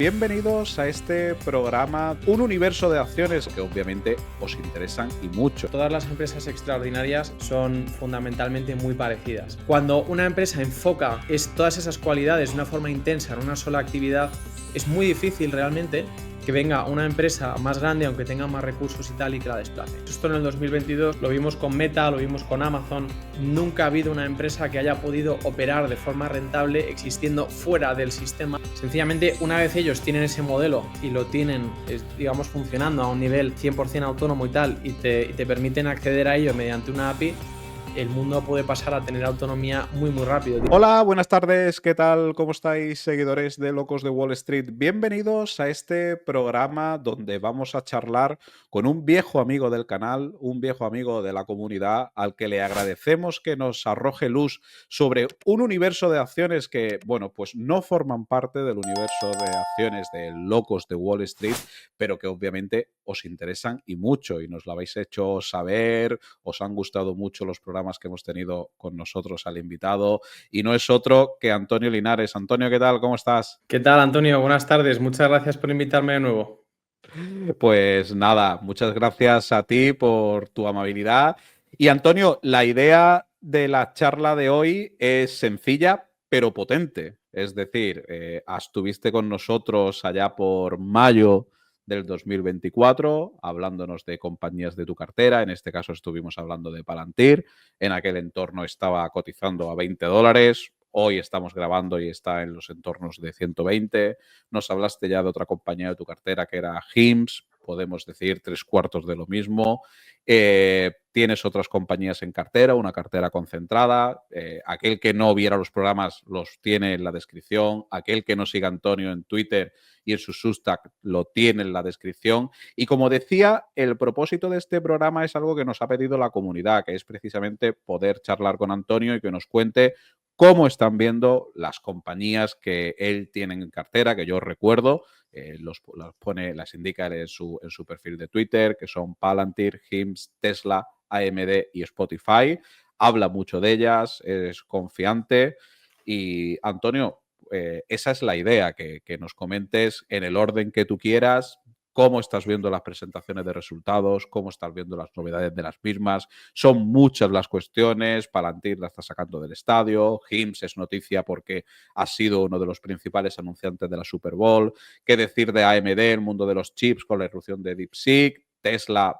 Bienvenidos a este programa, un universo de acciones que obviamente os interesan y mucho. Todas las empresas extraordinarias son fundamentalmente muy parecidas. Cuando una empresa enfoca todas esas cualidades de una forma intensa en una sola actividad, es muy difícil realmente que venga una empresa más grande, aunque tenga más recursos y tal, y que la desplace. Esto en el 2022 lo vimos con Meta, lo vimos con Amazon. Nunca ha habido una empresa que haya podido operar de forma rentable existiendo fuera del sistema. Sencillamente, una vez ellos tienen ese modelo y lo tienen, digamos, funcionando a un nivel 100% autónomo y tal, y te permiten acceder a ello mediante una API, el mundo puede pasar a tener autonomía muy rápido. Hola, buenas tardes, ¿qué tal? ¿Cómo estáis, seguidores de Locos de Wall Street? Bienvenidos a este programa donde vamos a charlar con un viejo amigo del canal, un viejo amigo de la comunidad, al que le agradecemos que nos arroje luz sobre un universo de acciones que, bueno, pues no forman parte del universo de acciones de Locos de Wall Street, pero que obviamente os interesan y mucho, y nos lo habéis hecho saber, os han gustado mucho los programas que hemos tenido con nosotros al invitado, y no es otro que Antonio Linares. Antonio, ¿qué tal? ¿Cómo estás? ¿Qué tal, Antonio? Buenas tardes. Muchas gracias por invitarme de nuevo. Pues nada, muchas gracias a ti por tu amabilidad. Y Antonio, la idea de la charla de hoy es sencilla, pero potente. Es decir, estuviste con nosotros allá por mayo del 2024, hablándonos de compañías de tu cartera. En este caso estuvimos hablando de Palantir. En aquel entorno estaba cotizando a $20. Hoy estamos grabando y está en los entornos de 120. Nos hablaste ya de otra compañía de tu cartera que era HIMSS, podemos decir tres cuartos de lo mismo. Tienes otras compañías en cartera, una cartera concentrada. Aquel que no viera los programas los tiene en la descripción. Aquel que no siga a Antonio en Twitter y en su Substack lo tiene en la descripción. Y como decía, el propósito de este programa es algo que nos ha pedido la comunidad, que es precisamente poder charlar con Antonio y que nos cuente cómo están viendo las compañías que él tiene en cartera, que yo recuerdo, las indica en su perfil de Twitter, que son Palantir, HIMSS, Tesla, AMD y Spotify. Habla mucho de ellas, es confiante. Y Antonio, esa es la idea, que nos comentes en el orden que tú quieras cómo estás viendo las presentaciones de resultados, cómo estás viendo las novedades de las mismas. Son muchas las cuestiones. Palantir la está sacando del estadio. HIMSS es noticia porque ha sido uno de los principales anunciantes de la Super Bowl. ¿Qué decir de AMD, el mundo de los chips con la irrupción de DeepSeek? Tesla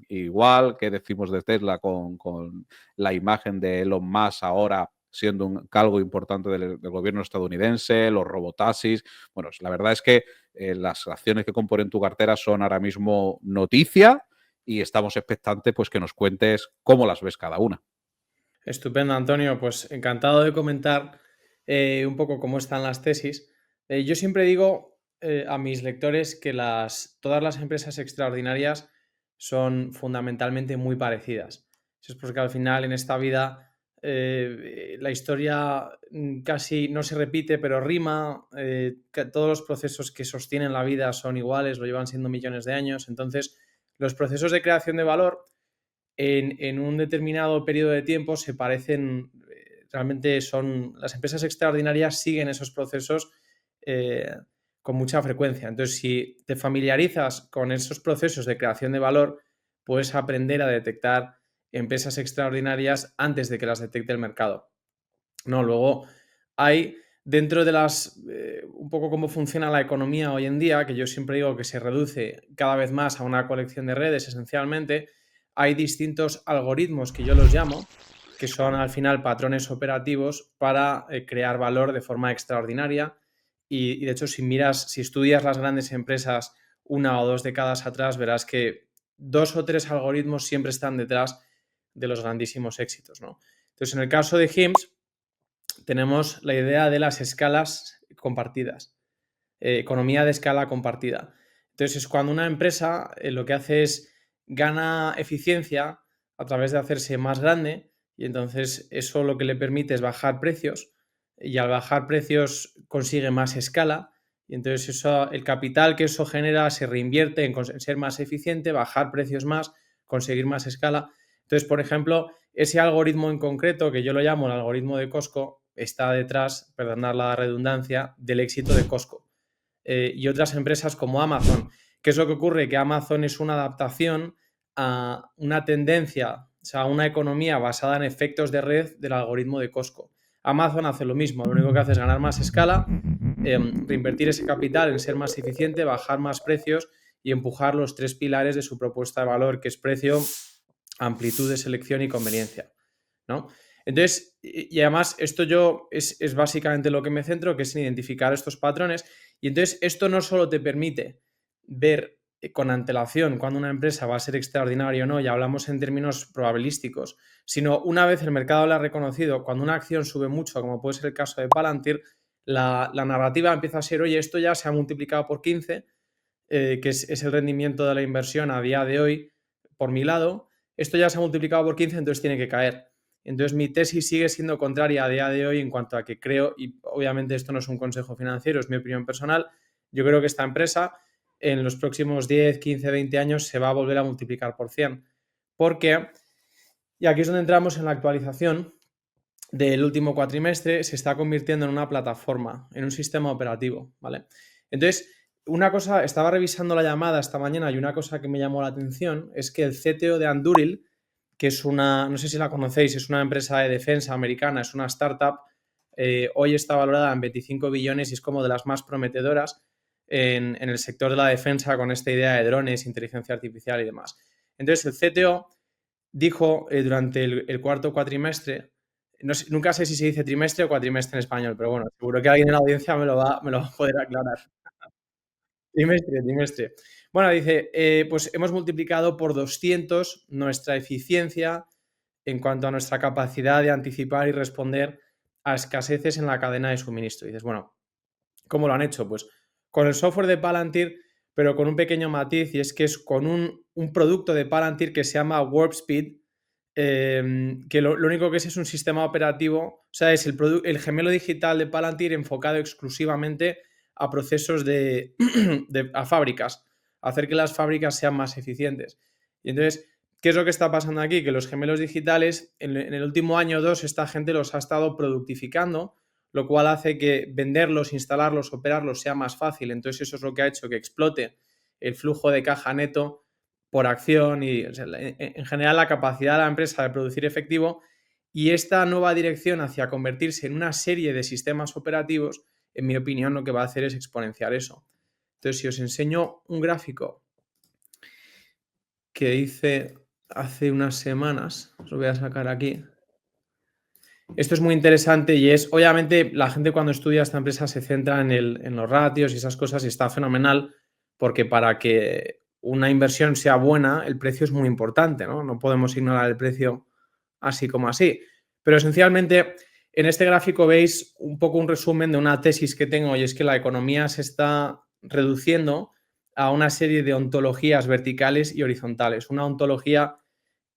igual. ¿Qué decimos de Tesla con la imagen de Elon Musk ahora siendo un cargo importante del gobierno estadounidense, los robotaxis? Bueno, la verdad es que las acciones que componen tu cartera son ahora mismo noticia y estamos expectantes pues que nos cuentes cómo las ves cada una. Estupendo, Antonio. Pues encantado de comentar un poco cómo están las tesis. Yo siempre digo a mis lectores que todas las empresas extraordinarias son fundamentalmente muy parecidas. Eso es porque al final en esta vida la historia casi no se repite, pero rima. Todos los procesos que sostienen la vida son iguales, lo llevan siendo millones de años. Entonces, los procesos de creación de valor en un determinado periodo de tiempo se parecen, realmente las empresas extraordinarias siguen esos procesos eh, con mucha frecuencia. Entonces, si te familiarizas con esos procesos de creación de valor, puedes aprender a detectar empresas extraordinarias antes de que las detecte el mercado. No, luego hay dentro de un poco cómo funciona la economía hoy en día, que yo siempre digo que se reduce cada vez más a una colección de redes esencialmente. Hay distintos algoritmos que yo los llamo, que son al final patrones operativos para crear valor de forma extraordinaria. Y de hecho, si estudias las grandes empresas una o dos décadas atrás, verás que dos o tres algoritmos siempre están detrás de los grandísimos éxitos, ¿no? Entonces, en el caso de HIMSS, tenemos la idea de las escalas compartidas, economía de escala compartida. Entonces, es cuando una empresa lo que hace es gana eficiencia a través de hacerse más grande, y entonces eso lo que le permite es bajar precios, y al bajar precios consigue más escala, y entonces el capital que eso genera se reinvierte en ser más eficiente, bajar precios más, conseguir más escala. Entonces, por ejemplo, ese algoritmo en concreto, que yo lo llamo el algoritmo de Costco, está detrás, perdonad la redundancia, del éxito de Costco. y otras empresas como Amazon. ¿Qué es lo que ocurre? Que Amazon es una adaptación a una tendencia, o sea, una economía basada en efectos de red del algoritmo de Costco. Amazon hace lo mismo, lo único que hace es ganar más escala, reinvertir ese capital en ser más eficiente, bajar más precios y empujar los 3 pilares de su propuesta de valor, que es precio, amplitud de selección y conveniencia, ¿no? Entonces, y además esto es básicamente lo que me centro, que es en identificar estos patrones. Y entonces esto no solo te permite ver con antelación cuando una empresa va a ser extraordinaria o no, ya hablamos en términos probabilísticos, sino una vez el mercado la ha reconocido, cuando una acción sube mucho, como puede ser el caso de Palantir, la narrativa empieza a ser, oye, esto ya se ha multiplicado por 15, que es el rendimiento de la inversión a día de hoy, por mi lado, esto ya se ha multiplicado por 15, entonces tiene que caer. Entonces mi tesis sigue siendo contraria a día de hoy en cuanto a que creo, y obviamente esto no es un consejo financiero, es mi opinión personal, yo creo que esta empresa en los próximos 10, 15, 20 años se va a volver a multiplicar por 100. Porque, y aquí es donde entramos en la actualización del último cuatrimestre, se está convirtiendo en una plataforma, en un sistema operativo, ¿vale? Entonces, una cosa, estaba revisando la llamada esta mañana y una cosa que me llamó la atención es que el CTO de Anduril, que es una, no sé si la conocéis, es una empresa de defensa americana, es una startup, hoy está valorada en 25 billones y es como de las más prometedoras en el sector de la defensa con esta idea de drones, inteligencia artificial y demás. Entonces, el CTO dijo durante el cuarto cuatrimestre, no sé, nunca sé si se dice trimestre o cuatrimestre en español, pero bueno, seguro que alguien en la audiencia me lo va a poder aclarar. Trimestre. Bueno, dice, pues hemos multiplicado por 200 nuestra eficiencia en cuanto a nuestra capacidad de anticipar y responder a escaseces en la cadena de suministro. Y dices, bueno, ¿cómo lo han hecho? Pues con el software de Palantir, pero con un pequeño matiz, y es que es con un producto de Palantir que se llama Warp Speed, que lo único que es un sistema operativo, o sea, es el gemelo digital de Palantir enfocado exclusivamente a procesos a fábricas, hacer que las fábricas sean más eficientes. Y entonces, ¿qué es lo que está pasando aquí? Que los gemelos digitales, en el último año o dos, esta gente los ha estado productificando, lo cual hace que venderlos, instalarlos, operarlos sea más fácil. Entonces, eso es lo que ha hecho que explote el flujo de caja neto por acción y, o sea, en general, la capacidad de la empresa de producir efectivo. Y esta nueva dirección hacia convertirse en una serie de sistemas operativos, en mi opinión, lo que va a hacer es exponenciar eso. Entonces, si os enseño un gráfico que hice hace unas semanas, os lo voy a sacar aquí. Esto es muy interesante y es, obviamente, la gente cuando estudia esta empresa se centra en los ratios y esas cosas y está fenomenal porque para que una inversión sea buena, el precio es muy importante, ¿no? No podemos ignorar el precio así como así. Pero esencialmente, en este gráfico veis un poco un resumen de una tesis que tengo y es que la economía se está reduciendo a una serie de ontologías verticales y horizontales. Una ontología,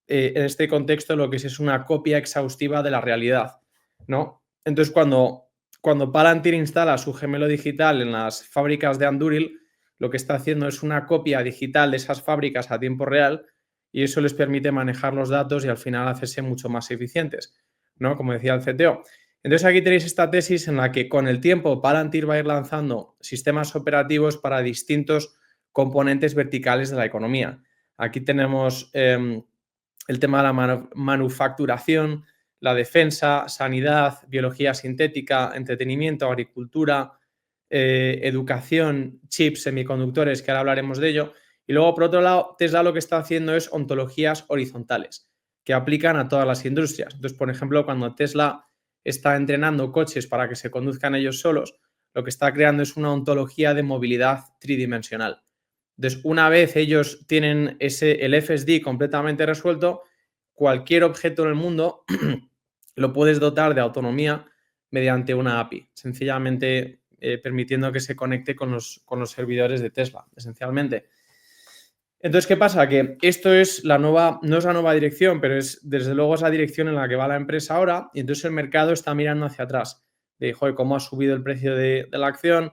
en este contexto, lo que es una copia exhaustiva de la realidad, ¿no? Entonces, cuando Palantir instala su gemelo digital en las fábricas de Anduril, lo que está haciendo es una copia digital de esas fábricas a tiempo real y eso les permite manejar los datos y al final hacerse mucho más eficientes, ¿no? Como decía el CTO. Entonces aquí tenéis esta tesis en la que con el tiempo Palantir va a ir lanzando sistemas operativos para distintos componentes verticales de la economía. Aquí tenemos el tema de la manufacturación, la defensa, sanidad, biología sintética, entretenimiento, agricultura, educación, chips, semiconductores, que ahora hablaremos de ello. Y luego, por otro lado, Tesla lo que está haciendo es ontologías horizontales que aplican a todas las industrias. Entonces, por ejemplo, cuando Tesla está entrenando coches para que se conduzcan ellos solos, lo que está creando es una ontología de movilidad tridimensional. Entonces, una vez ellos tienen el FSD completamente resuelto, cualquier objeto en el mundo lo puedes dotar de autonomía mediante una API, sencillamente permitiendo que se conecte con los servidores de Tesla, esencialmente. Entonces, ¿qué pasa? Que esto es no es la nueva dirección, pero desde luego es la dirección en la que va la empresa ahora y entonces el mercado está mirando hacia atrás. De, joder, cómo ha subido el precio de la acción,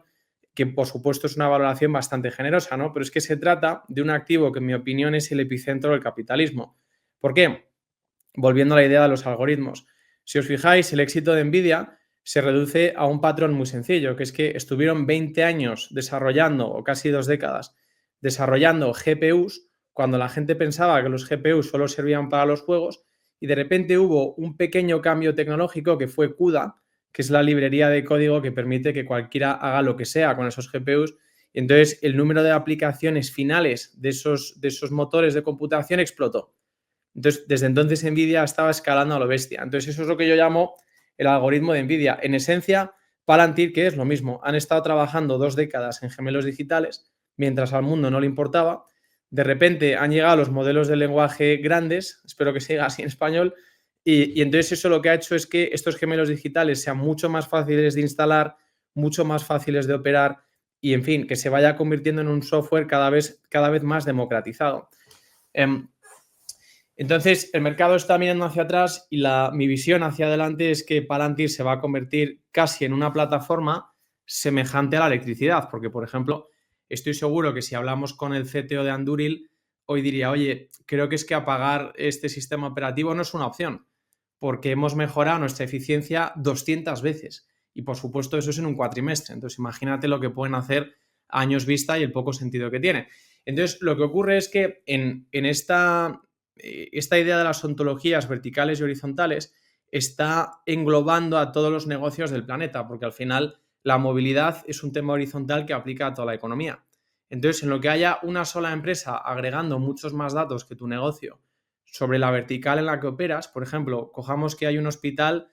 que por supuesto es una valoración bastante generosa, ¿no? Pero es que se trata de un activo que en mi opinión es el epicentro del capitalismo. ¿Por qué? Volviendo a la idea de los algoritmos. Si os fijáis, el éxito de Nvidia se reduce a un patrón muy sencillo, que es que estuvieron 20 años desarrollando, o casi 2 décadas, desarrollando GPUs, cuando la gente pensaba que los GPUs solo servían para los juegos, y de repente hubo un pequeño cambio tecnológico que fue CUDA, que es la librería de código que permite que cualquiera haga lo que sea con esos GPUs. Y entonces el número de aplicaciones finales de esos motores de computación explotó. Entonces, desde entonces NVIDIA estaba escalando a lo bestia. Entonces, eso es lo que yo llamo el algoritmo de NVIDIA. En esencia, Palantir, que es lo mismo, han estado trabajando 2 décadas en gemelos digitales, mientras al mundo no le importaba. De repente han llegado los modelos de lenguaje grandes, espero que siga así en español, y entonces eso lo que ha hecho es que estos gemelos digitales sean mucho más fáciles de instalar, mucho más fáciles de operar y, en fin, que se vaya convirtiendo en un software cada vez más democratizado. Entonces, el mercado está mirando hacia atrás y mi visión hacia adelante es que Palantir se va a convertir casi en una plataforma semejante a la electricidad, porque, por ejemplo, estoy seguro que si hablamos con el CTO de Anduril, hoy diría, oye, creo que es que apagar este sistema operativo no es una opción, porque hemos mejorado nuestra eficiencia 200 veces. Y, por supuesto, eso es en un cuatrimestre. Entonces, imagínate lo que pueden hacer a años vista y el poco sentido que tiene. Entonces, lo que ocurre es que en esta idea de las ontologías verticales y horizontales está englobando a todos los negocios del planeta, porque al final la movilidad es un tema horizontal que aplica a toda la economía. Entonces, en lo que haya una sola empresa agregando muchos más datos que tu negocio sobre la vertical en la que operas, por ejemplo, cojamos que hay un hospital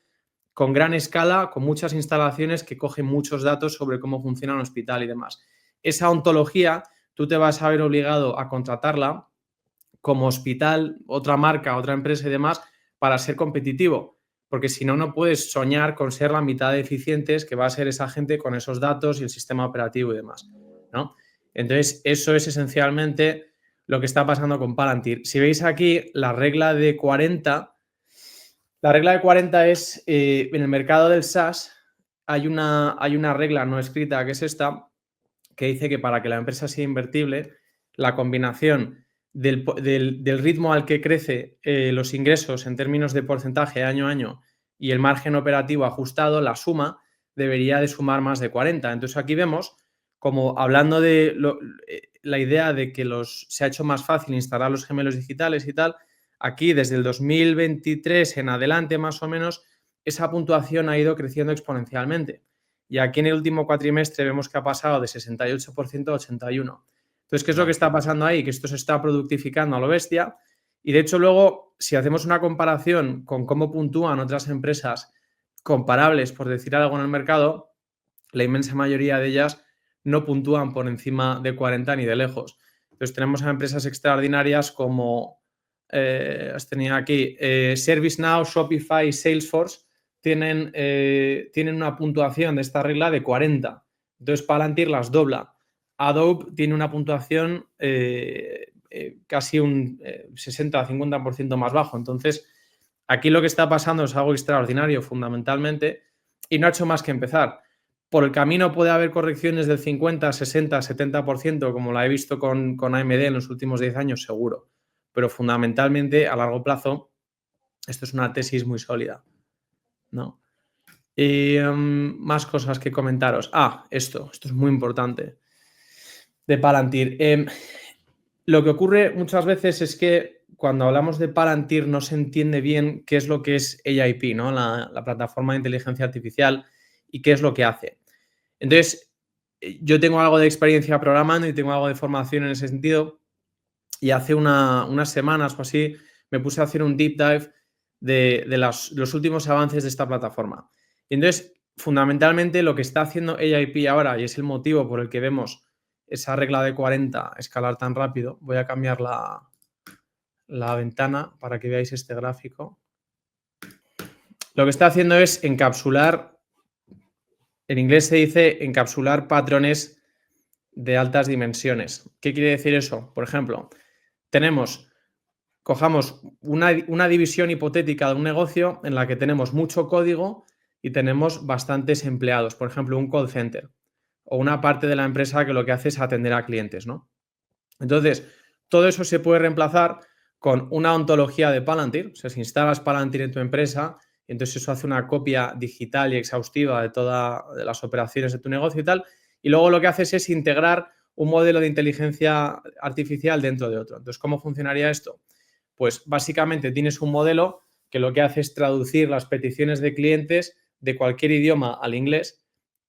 con gran escala, con muchas instalaciones que cogen muchos datos sobre cómo funciona un hospital y demás. Esa ontología, tú te vas a ver obligado a contratarla como hospital, otra marca, otra empresa y demás, para ser competitivo. Porque si no, no puedes soñar con ser la mitad de eficientes que va a ser esa gente con esos datos y el sistema operativo y demás, ¿no? Entonces, eso es esencialmente lo que está pasando con Palantir. Si veis aquí la regla de 40, la regla de 40 es, en el mercado del SaaS, hay una regla no escrita que es esta, que dice que para que la empresa sea invertible, la combinación del ritmo al que crece los ingresos en términos de porcentaje año a año y el margen operativo ajustado, la suma, debería de sumar más de 40. Entonces aquí vemos como hablando de la idea de que se ha hecho más fácil instalar los gemelos digitales y tal, aquí desde el 2023 en adelante más o menos, esa puntuación ha ido creciendo exponencialmente. Y aquí en el último cuatrimestre vemos que ha pasado de 68% a 81%. Entonces, ¿qué es lo que está pasando ahí? Que esto se está productificando a lo bestia. Y de hecho, luego, si hacemos una comparación con cómo puntúan otras empresas comparables, por decir algo, en el mercado, la inmensa mayoría de ellas no puntúan por encima de 40 ni de lejos. Entonces, tenemos a empresas extraordinarias como, las tenía aquí, ServiceNow, Shopify y Salesforce, tienen una puntuación de esta regla de 40. Entonces, Palantir las dobla. Adobe tiene una puntuación casi un 60-50% más bajo. Entonces, aquí lo que está pasando es algo extraordinario fundamentalmente y no ha hecho más que empezar. Por el camino puede haber correcciones del 50, 60, 70%, como la he visto con AMD en los últimos 10 años, seguro. Pero fundamentalmente, a largo plazo, esto es una tesis muy sólida, ¿no? Y más cosas que comentaros. Esto es muy importante de Palantir. Lo que ocurre muchas veces es que cuando hablamos de Palantir no se entiende bien qué es lo que es AIP, ¿no? La plataforma de inteligencia artificial y qué es lo que hace. Entonces, yo tengo algo de experiencia programando y tengo algo de formación en ese sentido y hace unas semanas o así me puse a hacer un deep dive de los últimos avances de esta plataforma. Y entonces, fundamentalmente, lo que está haciendo AIP ahora, y es el motivo por el que vemos esa regla de 40 escalar tan rápido, voy a cambiar la ventana para que veáis este gráfico. Lo que está haciendo es encapsular, en inglés se dice encapsular patrones de altas dimensiones. ¿Qué quiere decir eso? Por ejemplo, cojamos una división hipotética de un negocio en la que tenemos mucho código y tenemos bastantes empleados, por ejemplo, un call center o una parte de la empresa que lo que hace es atender a clientes, ¿no? Entonces, todo eso se puede reemplazar con una ontología de Palantir. O sea, si instalas Palantir en tu empresa entonces eso hace una copia digital y exhaustiva de todas las operaciones de tu negocio y tal, y luego lo que haces es integrar un modelo de inteligencia artificial dentro de otro. Entonces, ¿cómo funcionaría esto? Pues básicamente tienes un modelo que lo que hace es traducir las peticiones de clientes de cualquier idioma al inglés,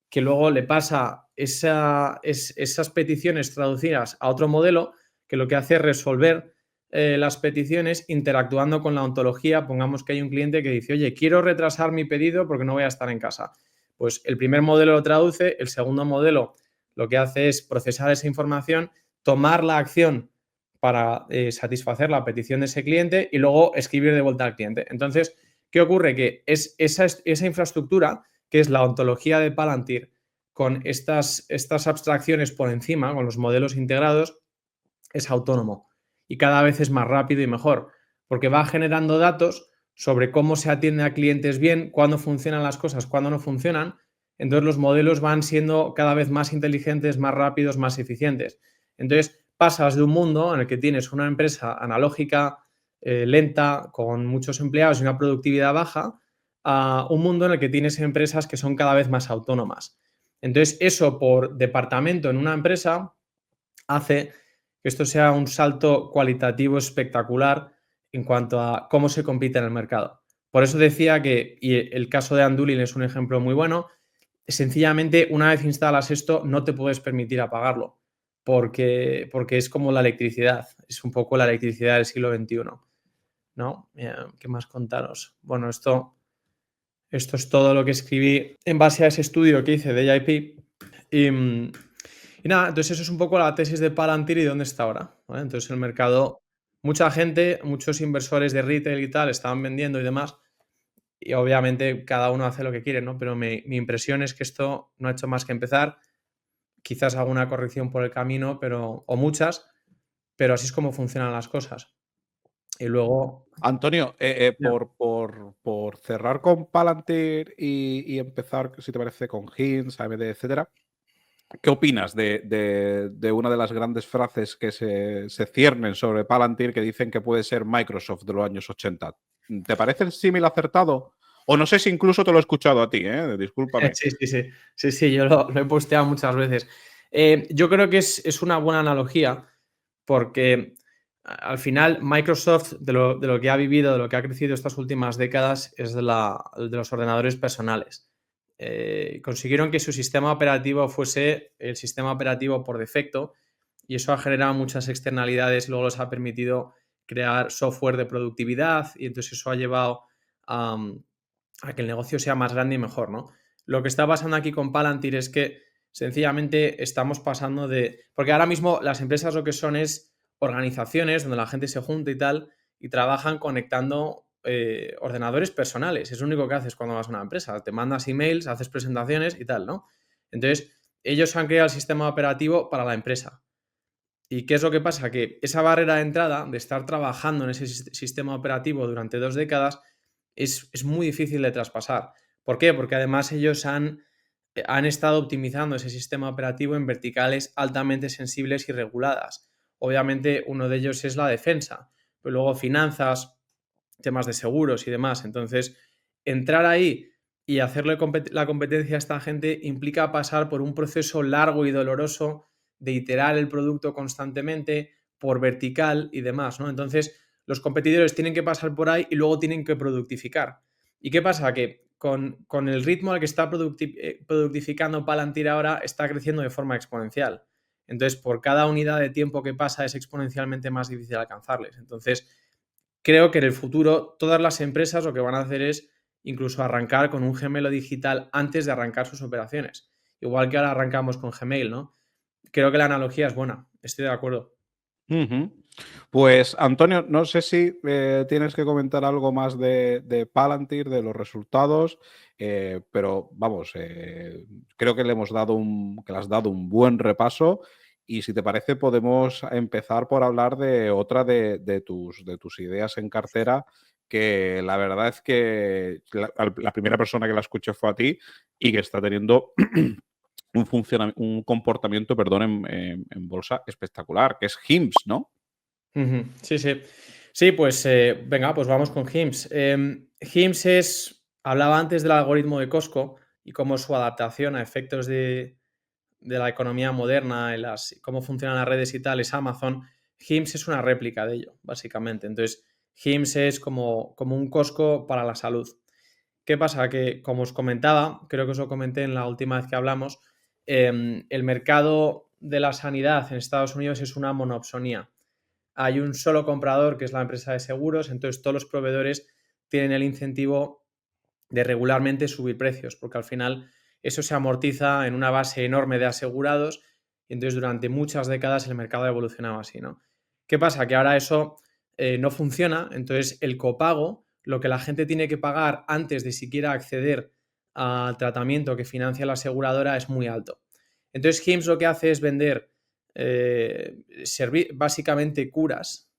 que luego le pasa esas peticiones traducidas a otro modelo que lo que hace es resolver las peticiones interactuando con la ontología. Pongamos que hay un cliente que dice, oye, quiero retrasar mi pedido porque no voy a estar en casa. Pues el primer modelo lo traduce, el segundo modelo lo que hace es procesar esa información, tomar la acción para satisfacer la petición de ese cliente y luego escribir de vuelta al cliente. Entonces, ¿qué ocurre? Que es esa infraestructura, que es la ontología de Palantir, con estas abstracciones por encima, con los modelos integrados, es autónomo y cada vez es más rápido y mejor, porque va generando datos sobre cómo se atiende a clientes bien, cuándo funcionan las cosas, cuándo no funcionan. Entonces los modelos van siendo cada vez más inteligentes, más rápidos, más eficientes. Entonces pasas de un mundo en el que tienes una empresa analógica, lenta, con muchos empleados y una productividad baja, a un mundo en el que tienes empresas que son cada vez más autónomas. Entonces eso por departamento en una empresa hace que esto sea un salto cualitativo espectacular en cuanto a cómo se compite en el mercado. Por eso decía que, y el caso de Anduril es un ejemplo muy bueno, sencillamente una vez instalas esto no te puedes permitir apagarlo, porque es como la electricidad, es un poco la electricidad del siglo XXI, ¿no? ¿Qué más contaros? Bueno, esto es todo lo que escribí en base a ese estudio que hice de JIP. Y nada, entonces eso es un poco la tesis de Palantir y dónde está ahora, ¿vale? Entonces el mercado, mucha gente, muchos inversores de retail y tal estaban vendiendo y demás, y obviamente cada uno hace lo que quiere, ¿no? Pero mi impresión es que esto no ha hecho más que empezar, quizás alguna corrección por el camino, o muchas, pero así es como funcionan las cosas. Y luego... Antonio, Ya. por cerrar con Palantir y empezar, si te parece, con Hinge, AMD, etcétera, ¿qué opinas de una de las grandes frases que se ciernen sobre Palantir que dicen que puede ser Microsoft de los años 80? ¿Te parece el símil acertado? O no sé si incluso te lo he escuchado a ti, discúlpame. Sí, sí, sí. Sí, sí, yo lo he posteado muchas veces. Yo creo que es una buena analogía porque al final Microsoft, de lo que ha vivido, de lo que ha crecido estas últimas décadas, es de los ordenadores personales. Consiguieron que su sistema operativo fuese el sistema operativo por defecto y eso ha generado muchas externalidades y luego les ha permitido crear software de productividad y entonces eso ha llevado a que el negocio sea más grande y mejor, ¿no? Lo que está pasando aquí con Palantir es que sencillamente estamos pasando de... Porque ahora mismo las empresas lo que son es organizaciones donde la gente se junta y tal y trabajan conectando ordenadores personales. Es lo único que haces cuando vas a una empresa. Te mandas emails, haces presentaciones y tal, ¿no? Entonces, ellos han creado el sistema operativo para la empresa. ¿Y qué es lo que pasa? Que esa barrera de entrada de estar trabajando en ese sistema operativo durante 2 décadas es muy difícil de traspasar. ¿Por qué? Porque además ellos han estado optimizando ese sistema operativo en verticales altamente sensibles y reguladas. Obviamente uno de ellos es la defensa, pero luego finanzas, temas de seguros y demás. Entonces, entrar ahí y hacerle la competencia a esta gente implica pasar por un proceso largo y doloroso de iterar el producto constantemente por vertical y demás, ¿no? Entonces, los competidores tienen que pasar por ahí y luego tienen que productificar. ¿Y qué pasa? Que con el ritmo al que está productificando Palantir ahora está creciendo de forma exponencial. Entonces, por cada unidad de tiempo que pasa es exponencialmente más difícil alcanzarles. Entonces, creo que en el futuro todas las empresas lo que van a hacer es incluso arrancar con un gemelo digital antes de arrancar sus operaciones. Igual que ahora arrancamos con Gmail, ¿no? Creo que la analogía es buena, estoy de acuerdo. Ujú. Pues Antonio, no sé si tienes que comentar algo más de Palantir, de los resultados, pero vamos, creo que le has dado un buen repaso y si te parece podemos empezar por hablar de otra de tus ideas en cartera, que la verdad es que la primera persona que la escuché fue a ti y que está teniendo un comportamiento, perdón, en bolsa espectacular, que es HIMSS, ¿no? Ujú. Sí, sí. Sí, pues venga, pues vamos con HIMSS. HIMSS es Hablaba antes del algoritmo de Costco y cómo su adaptación a efectos de la economía moderna, cómo funcionan las redes y tal, es Amazon. HIMSS es una réplica de ello, básicamente. Entonces, HIMSS es como un Costco para la salud. ¿Qué pasa? Que, como os comentaba, creo que os lo comenté en la última vez que hablamos, el mercado de la sanidad en Estados Unidos es una monopsonía. Hay un solo comprador, que es la empresa de seguros, entonces todos los proveedores tienen el incentivo de regularmente subir precios, porque al final eso se amortiza en una base enorme de asegurados y entonces durante muchas décadas el mercado ha evolucionado así, ¿no? ¿Qué pasa? Que ahora eso no funciona, entonces el copago, lo que la gente tiene que pagar antes de siquiera acceder al tratamiento que financia la aseguradora es muy alto. Entonces HIMSS lo que hace es vender básicamente curas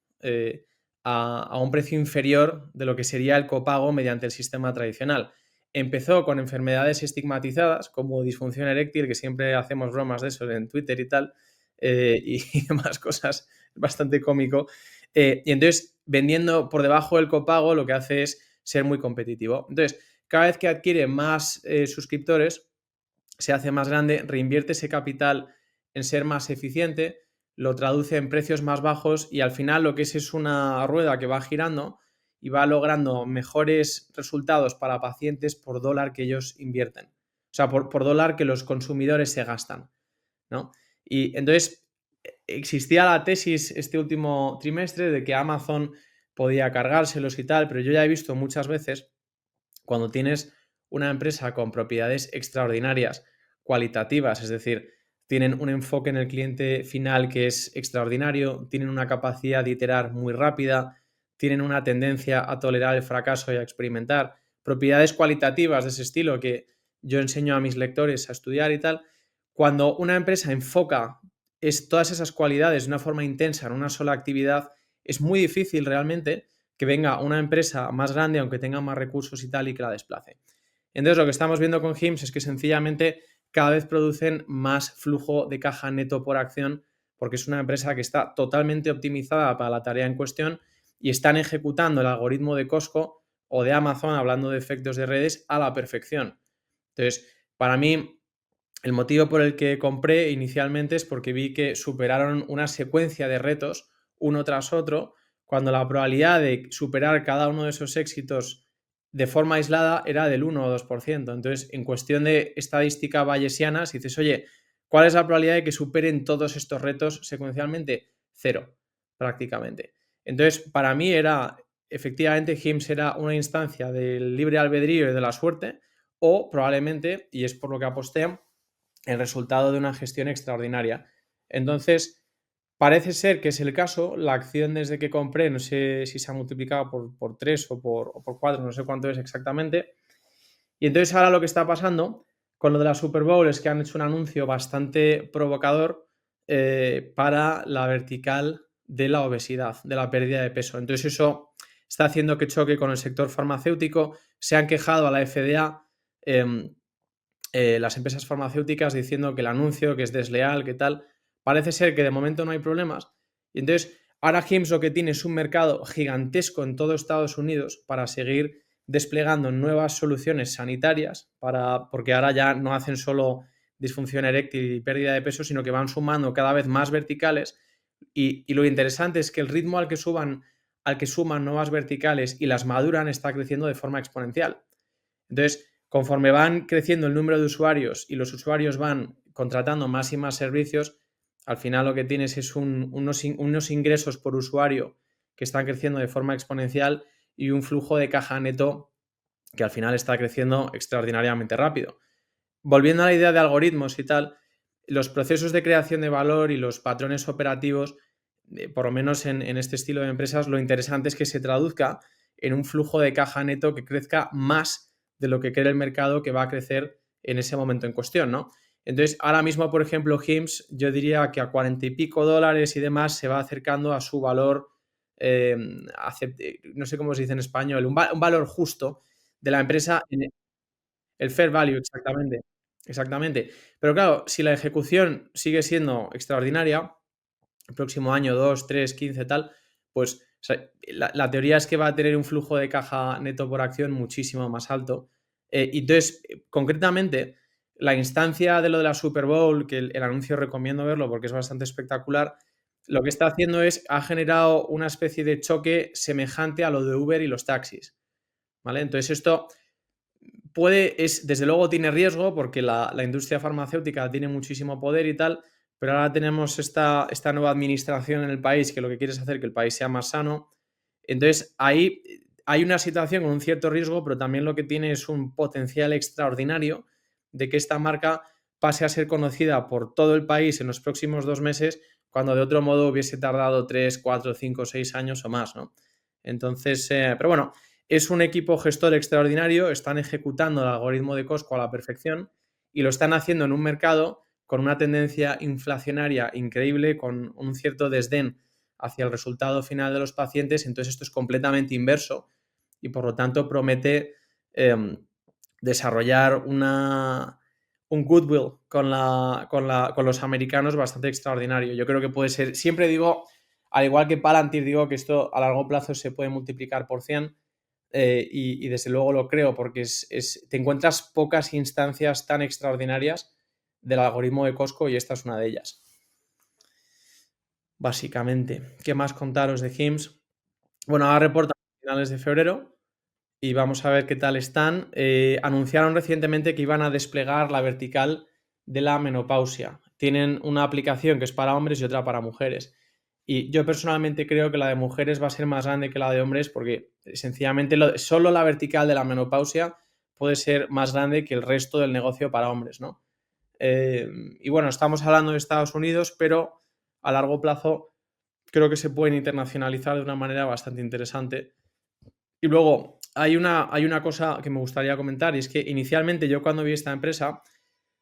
a un precio inferior de lo que sería el copago mediante el sistema tradicional. Empezó con enfermedades estigmatizadas como disfunción eréctil, que siempre hacemos bromas de eso en Twitter y tal, y demás cosas, bastante cómico. Y entonces, vendiendo por debajo del copago, lo que hace es ser muy competitivo. Entonces, cada vez que adquiere más suscriptores, se hace más grande, reinvierte ese capital en ser más eficiente, lo traduce en precios más bajos y al final lo que es una rueda que va girando y va logrando mejores resultados para pacientes por dólar que ellos invierten. O sea, por dólar que los consumidores se gastan, ¿no? Y entonces existía la tesis este último trimestre de que Amazon podía cargárselos y tal, pero yo ya he visto muchas veces cuando tienes una empresa con propiedades extraordinarias, cualitativas, es decir, tienen un enfoque en el cliente final que es extraordinario, tienen una capacidad de iterar muy rápida, tienen una tendencia a tolerar el fracaso y a experimentar, propiedades cualitativas de ese estilo que yo enseño a mis lectores a estudiar y tal. Cuando una empresa enfoca todas esas cualidades de una forma intensa en una sola actividad, es muy difícil realmente que venga una empresa más grande, aunque tenga más recursos y tal, y que la desplace. Entonces, lo que estamos viendo con HIMSS es que sencillamente cada vez producen más flujo de caja neto por acción, porque es una empresa que está totalmente optimizada para la tarea en cuestión y están ejecutando el algoritmo de Costco o de Amazon, hablando de efectos de redes, a la perfección. Entonces, para mí, el motivo por el que compré inicialmente es porque vi que superaron una secuencia de retos uno tras otro, cuando la probabilidad de superar cada uno de esos éxitos de forma aislada era del 1 o 2%. Entonces, en cuestión de estadística bayesiana, si dices, oye, ¿cuál es la probabilidad de que superen todos estos retos secuencialmente? Cero, prácticamente. Entonces, para mí efectivamente, HIMSS era una instancia del libre albedrío y de la suerte, o probablemente, y es por lo que aposté, el resultado de una gestión extraordinaria. Entonces, parece ser que es el caso. La acción desde que compré, no sé si se ha multiplicado por 3 o por 4, no sé cuánto es exactamente. Y entonces ahora lo que está pasando con lo de la Super Bowl es que han hecho un anuncio bastante provocador para la vertical de la obesidad, de la pérdida de peso. Entonces eso está haciendo que choque con el sector farmacéutico. Se han quejado a la FDA las empresas farmacéuticas diciendo que el anuncio, que es desleal, que tal. Parece ser que de momento no hay problemas. Y entonces, ahora HIMSS lo que tiene es un mercado gigantesco en todo Estados Unidos para seguir desplegando nuevas soluciones sanitarias, porque ahora ya no hacen solo disfunción eréctil y pérdida de peso, sino que van sumando cada vez más verticales. Y lo interesante es que el ritmo al que suman nuevas verticales y las maduran está creciendo de forma exponencial. Entonces, conforme van creciendo el número de usuarios y los usuarios van contratando más y más servicios, al final lo que tienes es unos ingresos por usuario que están creciendo de forma exponencial y un flujo de caja neto que al final está creciendo extraordinariamente rápido. Volviendo a la idea de algoritmos y tal, los procesos de creación de valor y los patrones operativos, por lo menos en este estilo de empresas, lo interesante es que se traduzca en un flujo de caja neto que crezca más de lo que cree el mercado que va a crecer en ese momento en cuestión, ¿no? Entonces, ahora mismo, por ejemplo, HIMSS, yo diría que a 40 y pico dólares y demás se va acercando a su valor, eh, no sé cómo se dice en español, un valor justo de la empresa en el fair value, exactamente. Exactamente. Pero claro, si la ejecución sigue siendo extraordinaria, el próximo año, 2 3 15 tal, pues o sea, la teoría es que va a tener un flujo de caja neto por acción muchísimo más alto Entonces, concretamente, la instancia de lo de la Super Bowl, que el anuncio recomiendo verlo porque es bastante espectacular, lo que está haciendo ha generado una especie de choque semejante a lo de Uber y los taxis, ¿vale? Entonces esto desde luego tiene riesgo porque la industria farmacéutica tiene muchísimo poder y tal, pero ahora tenemos esta nueva administración en el país que lo que quiere es hacer que el país sea más sano. Entonces ahí hay una situación con un cierto riesgo, pero también lo que tiene es un potencial extraordinario de que esta marca pase a ser conocida por todo el país en los próximos 2 meses, cuando de otro modo hubiese tardado 3, 4, 5, 6 años o más, ¿no? Entonces, pero bueno, es un equipo gestor extraordinario, están ejecutando el algoritmo de Costco a la perfección y lo están haciendo en un mercado con una tendencia inflacionaria increíble, con un cierto desdén hacia el resultado final de los pacientes. Entonces esto es completamente inverso y por lo tanto promete desarrollar un goodwill con los americanos bastante extraordinario. Yo creo que puede ser, siempre digo, al igual que Palantir, digo que esto a largo plazo se puede multiplicar por 100. Y desde luego lo creo porque te encuentras pocas instancias tan extraordinarias del algoritmo de Costco y esta es una de ellas. Básicamente, ¿qué más contaros de HIMSS? Bueno, ahora reportan a finales de febrero y vamos a ver qué tal están. Anunciaron recientemente que iban a desplegar la vertical de la menopausia. Tienen una aplicación que es para hombres y otra para mujeres. Y yo personalmente creo que la de mujeres va a ser más grande que la de hombres porque sencillamente solo la vertical de la menopausia puede ser más grande que el resto del negocio para hombres, ¿no? Y bueno, estamos hablando de Estados Unidos, pero a largo plazo creo que se pueden internacionalizar de una manera bastante interesante. Y luego hay una cosa que me gustaría comentar y es que inicialmente yo cuando vi esta empresa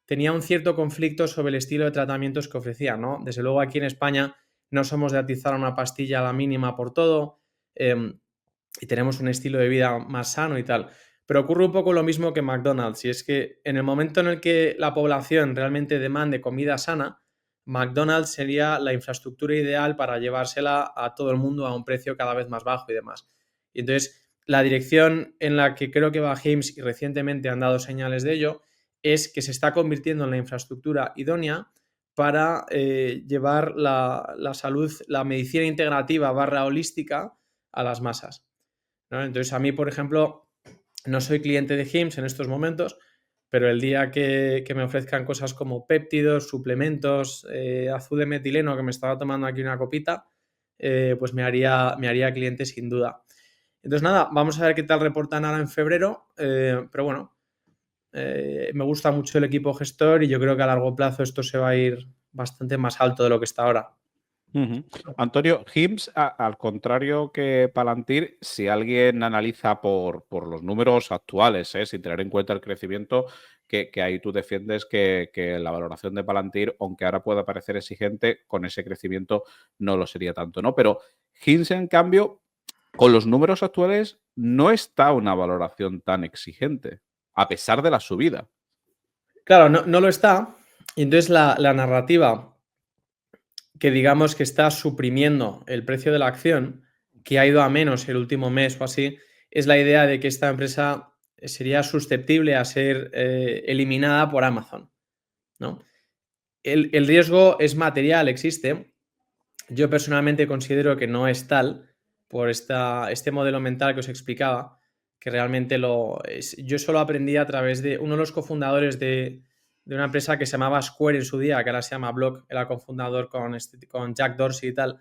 tenía un cierto conflicto sobre el estilo de tratamientos que ofrecía, ¿no? Desde luego aquí en España no somos de atizar una pastilla a la mínima por todo y tenemos un estilo de vida más sano y tal. Pero ocurre un poco lo mismo que McDonald's y es que en el momento en el que la población realmente demande comida sana, McDonald's sería la infraestructura ideal para llevársela a todo el mundo a un precio cada vez más bajo y demás. Y entonces, la dirección en la que creo que va Hims y recientemente han dado señales de ello es que se está convirtiendo en la infraestructura idónea para llevar la salud, la medicina integrativa barra holística a las masas, ¿no? Entonces, a mí, por ejemplo, no soy cliente de Hims en estos momentos, pero el día que me ofrezcan cosas como péptidos, suplementos, azul de metileno, que me estaba tomando aquí una copita, pues me haría cliente sin duda. Entonces, nada, vamos a ver qué tal reportan ahora en febrero, pero bueno, me gusta mucho el equipo gestor y yo creo que a largo plazo esto se va a ir bastante más alto de lo que está ahora. Antonio, HIMSS, al contrario que Palantir, si alguien analiza por los números actuales, sin tener en cuenta el crecimiento, que ahí tú defiendes que la valoración de Palantir, aunque ahora pueda parecer exigente, con ese crecimiento no lo sería tanto, ¿no? Pero HIMSS, en cambio, con los números actuales, no está una valoración tan exigente, a pesar de la subida. Claro, no lo está. Y entonces la narrativa que digamos que está suprimiendo el precio de la acción, que ha ido a menos el último mes o así, es la idea de que esta empresa sería susceptible a ser eliminada por Amazon, ¿no? El riesgo es material, existe. Yo personalmente considero que no es tal por este modelo mental que os explicaba, que realmente yo solo aprendí a través de uno de los cofundadores de una empresa que se llamaba Square en su día, que ahora se llama Block, era cofundador con Jack Dorsey y tal.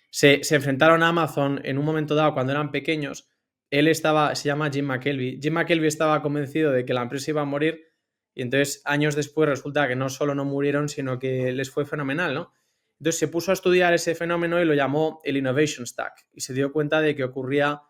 Se enfrentaron a Amazon en un momento dado cuando eran pequeños. Se llama Jim McKelvey. Jim McKelvey estaba convencido de que la empresa iba a morir y entonces años después resulta que no solo no murieron, sino que les fue fenomenal, ¿no? Entonces se puso a estudiar ese fenómeno y lo llamó el Innovation Stack y se dio cuenta de que ocurría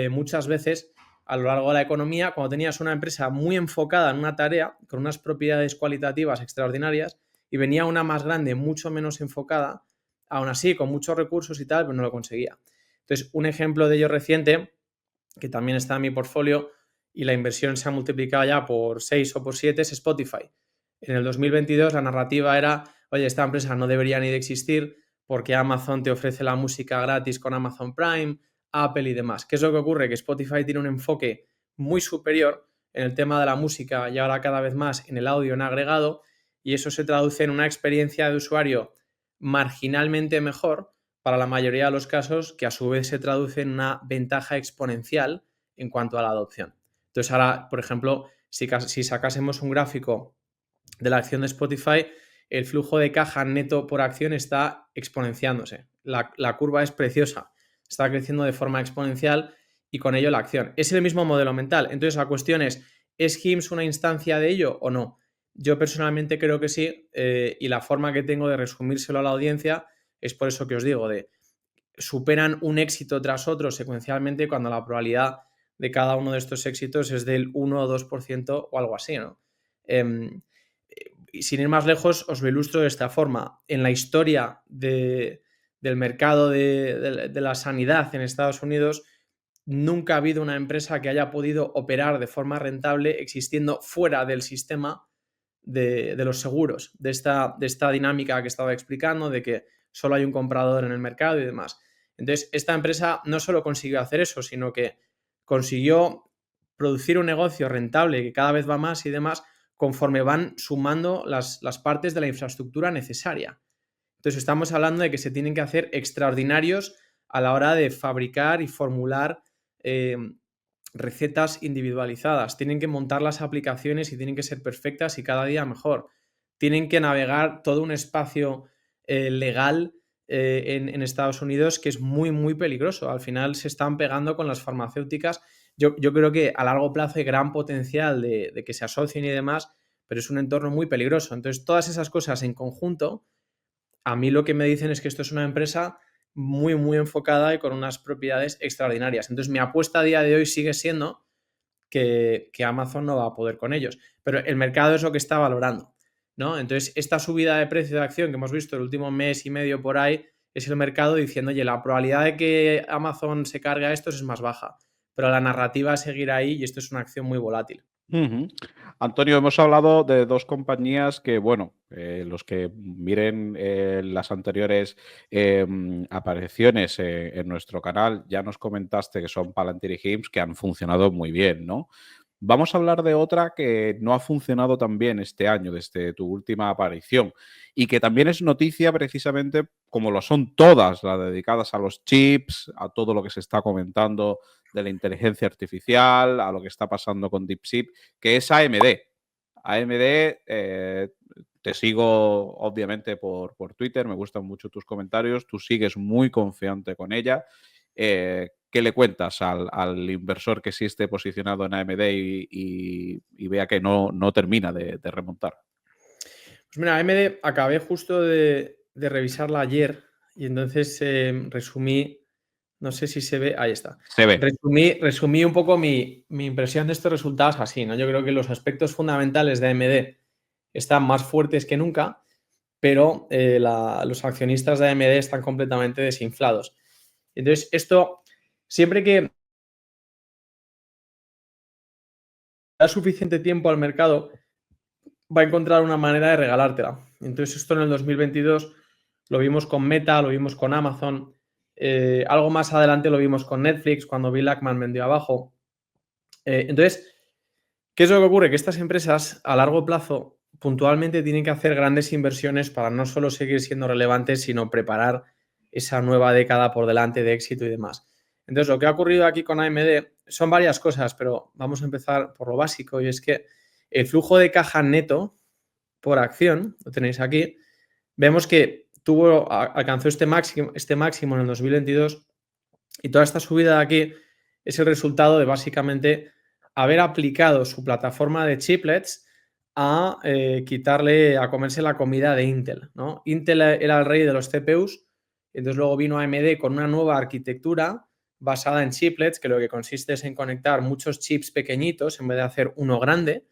muchas veces a lo largo de la economía cuando tenías una empresa muy enfocada en una tarea con unas propiedades cualitativas extraordinarias y venía una más grande, mucho menos enfocada, aún así con muchos recursos y tal, pero no lo conseguía. Entonces, un ejemplo de ello reciente, que también está en mi portfolio y la inversión se ha multiplicado ya por 6 o por 7, es Spotify. En el 2022 la narrativa era, oye, esta empresa no debería ni de existir porque Amazon te ofrece la música gratis con Amazon Prime, Apple y demás. ¿Qué es lo que ocurre? Que Spotify tiene un enfoque muy superior en el tema de la música y ahora cada vez más en el audio en agregado, y eso se traduce en una experiencia de usuario marginalmente mejor para la mayoría de los casos, que a su vez se traduce en una ventaja exponencial en cuanto a la adopción. Entonces ahora, por ejemplo, si sacásemos un gráfico de la acción de Spotify, el flujo de caja neto por acción está exponenciándose. La curva es preciosa, está creciendo de forma exponencial y con ello la acción. Es el mismo modelo mental. Entonces la cuestión ¿es HIMSS una instancia de ello o no? Yo personalmente creo que sí, y la forma que tengo de resumírselo a la audiencia es por eso que os digo, superan un éxito tras otro secuencialmente cuando la probabilidad de cada uno de estos éxitos es del 1 o 2% o algo así, ¿no? Sin ir más lejos, os lo ilustro de esta forma. En la historia del mercado de la sanidad en Estados Unidos, nunca ha habido una empresa que haya podido operar de forma rentable existiendo fuera del sistema de los seguros, de esta dinámica que estaba explicando, de que solo hay un comprador en el mercado y demás. Entonces, esta empresa no solo consiguió hacer eso, sino que consiguió producir un negocio rentable que cada vez va más y demás conforme van sumando las partes de la infraestructura necesaria. Entonces, estamos hablando de que se tienen que hacer extraordinarios a la hora de fabricar y formular recetas individualizadas. Tienen que montar las aplicaciones y tienen que ser perfectas y cada día mejor. Tienen que navegar todo un espacio legal en Estados Unidos que es muy, muy peligroso. Al final se están pegando con las farmacéuticas. Yo creo que a largo plazo hay gran potencial de que se asocien y demás, pero es un entorno muy peligroso. Entonces, todas esas cosas en conjunto, a mí lo que me dicen es que esto es una empresa muy, muy enfocada y con unas propiedades extraordinarias. Entonces, mi apuesta a día de hoy sigue siendo que Amazon no va a poder con ellos. Pero el mercado es lo que está valorando, ¿no? Entonces, esta subida de precio de acción que hemos visto el último mes y medio por ahí es el mercado diciendo, oye, la probabilidad de que Amazon se cargue a estos es más baja, pero la narrativa seguirá ahí y esto es una acción muy volátil. Ujú. Antonio, hemos hablado de dos compañías que, bueno, los que miren las anteriores apariciones en nuestro canal, ya nos comentaste que son Palantir y HIMSS, que han funcionado muy bien, ¿no? Vamos a hablar de otra que no ha funcionado tan bien este año, desde tu última aparición, y que también es noticia precisamente como lo son todas las dedicadas a los chips, a todo lo que se está comentando de la inteligencia artificial, a lo que está pasando con DeepSeek, que es AMD. AMD, te sigo obviamente por Twitter, me gustan mucho tus comentarios, tú sigues muy confiante con ella. ¿Qué le cuentas al inversor que sí esté posicionado en AMD y vea que no termina de remontar? Pues mira, AMD acabé justo de revisarla ayer y entonces resumí, no sé si se ve, ahí está. Se ve. Resumí un poco mi impresión de estos resultados así, ¿no? Yo creo que los aspectos fundamentales de AMD están más fuertes que nunca, pero los accionistas de AMD están completamente desinflados. Entonces, esto, siempre que da suficiente tiempo al mercado, va a encontrar una manera de regalártela. Entonces, esto en el 2022 lo vimos con Meta, lo vimos con Amazon, algo más adelante lo vimos con Netflix, cuando Bill Ackman vendió abajo. Entonces, ¿qué es lo que ocurre? Que estas empresas a largo plazo puntualmente tienen que hacer grandes inversiones para no solo seguir siendo relevantes, sino preparar esa nueva década por delante de éxito y demás. Entonces, lo que ha ocurrido aquí con AMD son varias cosas, pero vamos a empezar por lo básico y es que el flujo de caja neto por acción, lo tenéis aquí, vemos que alcanzó este máximo en el 2022 y toda esta subida de aquí es el resultado de básicamente haber aplicado su plataforma de chiplets a comerse la comida de Intel, ¿no? Intel era el rey de los CPUs, y entonces luego vino AMD con una nueva arquitectura basada en chiplets, que lo que consiste es en conectar muchos chips pequeñitos en vez de hacer uno grande,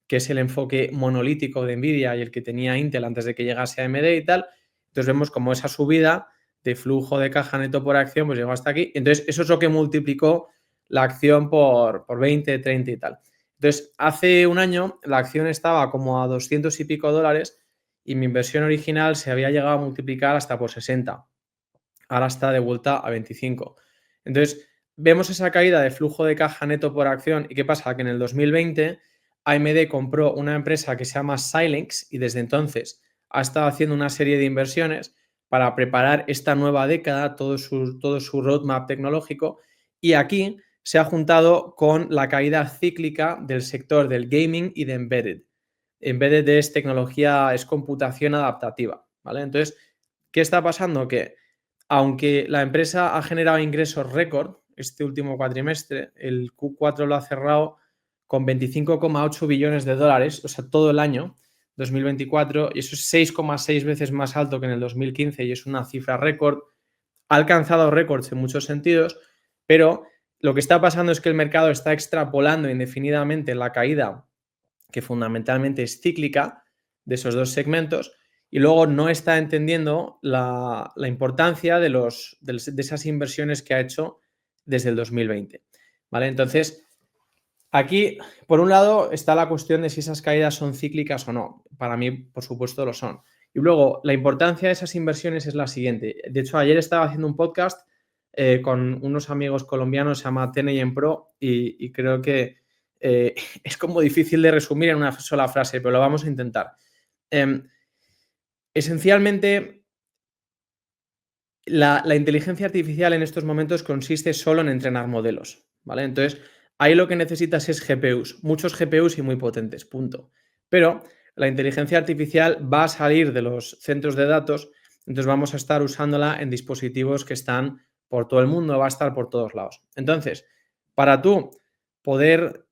que es el enfoque monolítico de Nvidia y el que tenía Intel antes de que llegase a AMD y tal. Entonces vemos como esa subida de flujo de caja neto por acción pues llegó hasta aquí. Entonces eso es lo que multiplicó la acción por 20, 30 y tal. Entonces hace un año la acción estaba como a 200 y pico dólares y mi inversión original se había llegado a multiplicar hasta por 60. Ahora está de vuelta a 25. Entonces vemos esa caída de flujo de caja neto por acción. ¿Y qué pasa? Que en el 2020 AMD compró una empresa que se llama Xilinx y desde entonces ha estado haciendo una serie de inversiones para preparar esta nueva década, todo su roadmap tecnológico, y aquí se ha juntado con la caída cíclica del sector del gaming y de embedded. Embedded es tecnología, es computación adaptativa, ¿vale? Entonces, ¿qué está pasando? Que aunque la empresa ha generado ingresos récord este último cuatrimestre, el Q4 lo ha cerrado con 25,8 billones de dólares, o sea, todo el año 2024, y eso es 6,6 veces más alto que en el 2015 y es una cifra récord. Ha alcanzado récords en muchos sentidos, pero lo que está pasando es que el mercado está extrapolando indefinidamente la caída, que fundamentalmente es cíclica, de esos dos segmentos, y luego no está entendiendo la importancia de esas inversiones que ha hecho desde el 2020. ¿Vale? Entonces, aquí, por un lado, está la cuestión de si esas caídas son cíclicas o no. Para mí, por supuesto, lo son. Y luego, la importancia de esas inversiones es la siguiente. De hecho, ayer estaba haciendo un podcast con unos amigos colombianos, se llama TNM Pro, y creo que es como difícil de resumir en una sola frase, pero lo vamos a intentar. Esencialmente, la inteligencia artificial en estos momentos consiste solo en entrenar modelos, ¿vale? Entonces, ahí lo que necesitas es GPUs, muchos GPUs y muy potentes, punto. Pero la inteligencia artificial va a salir de los centros de datos, entonces vamos a estar usándola en dispositivos que están por todo el mundo, va a estar por todos lados. Entonces, para tú poder,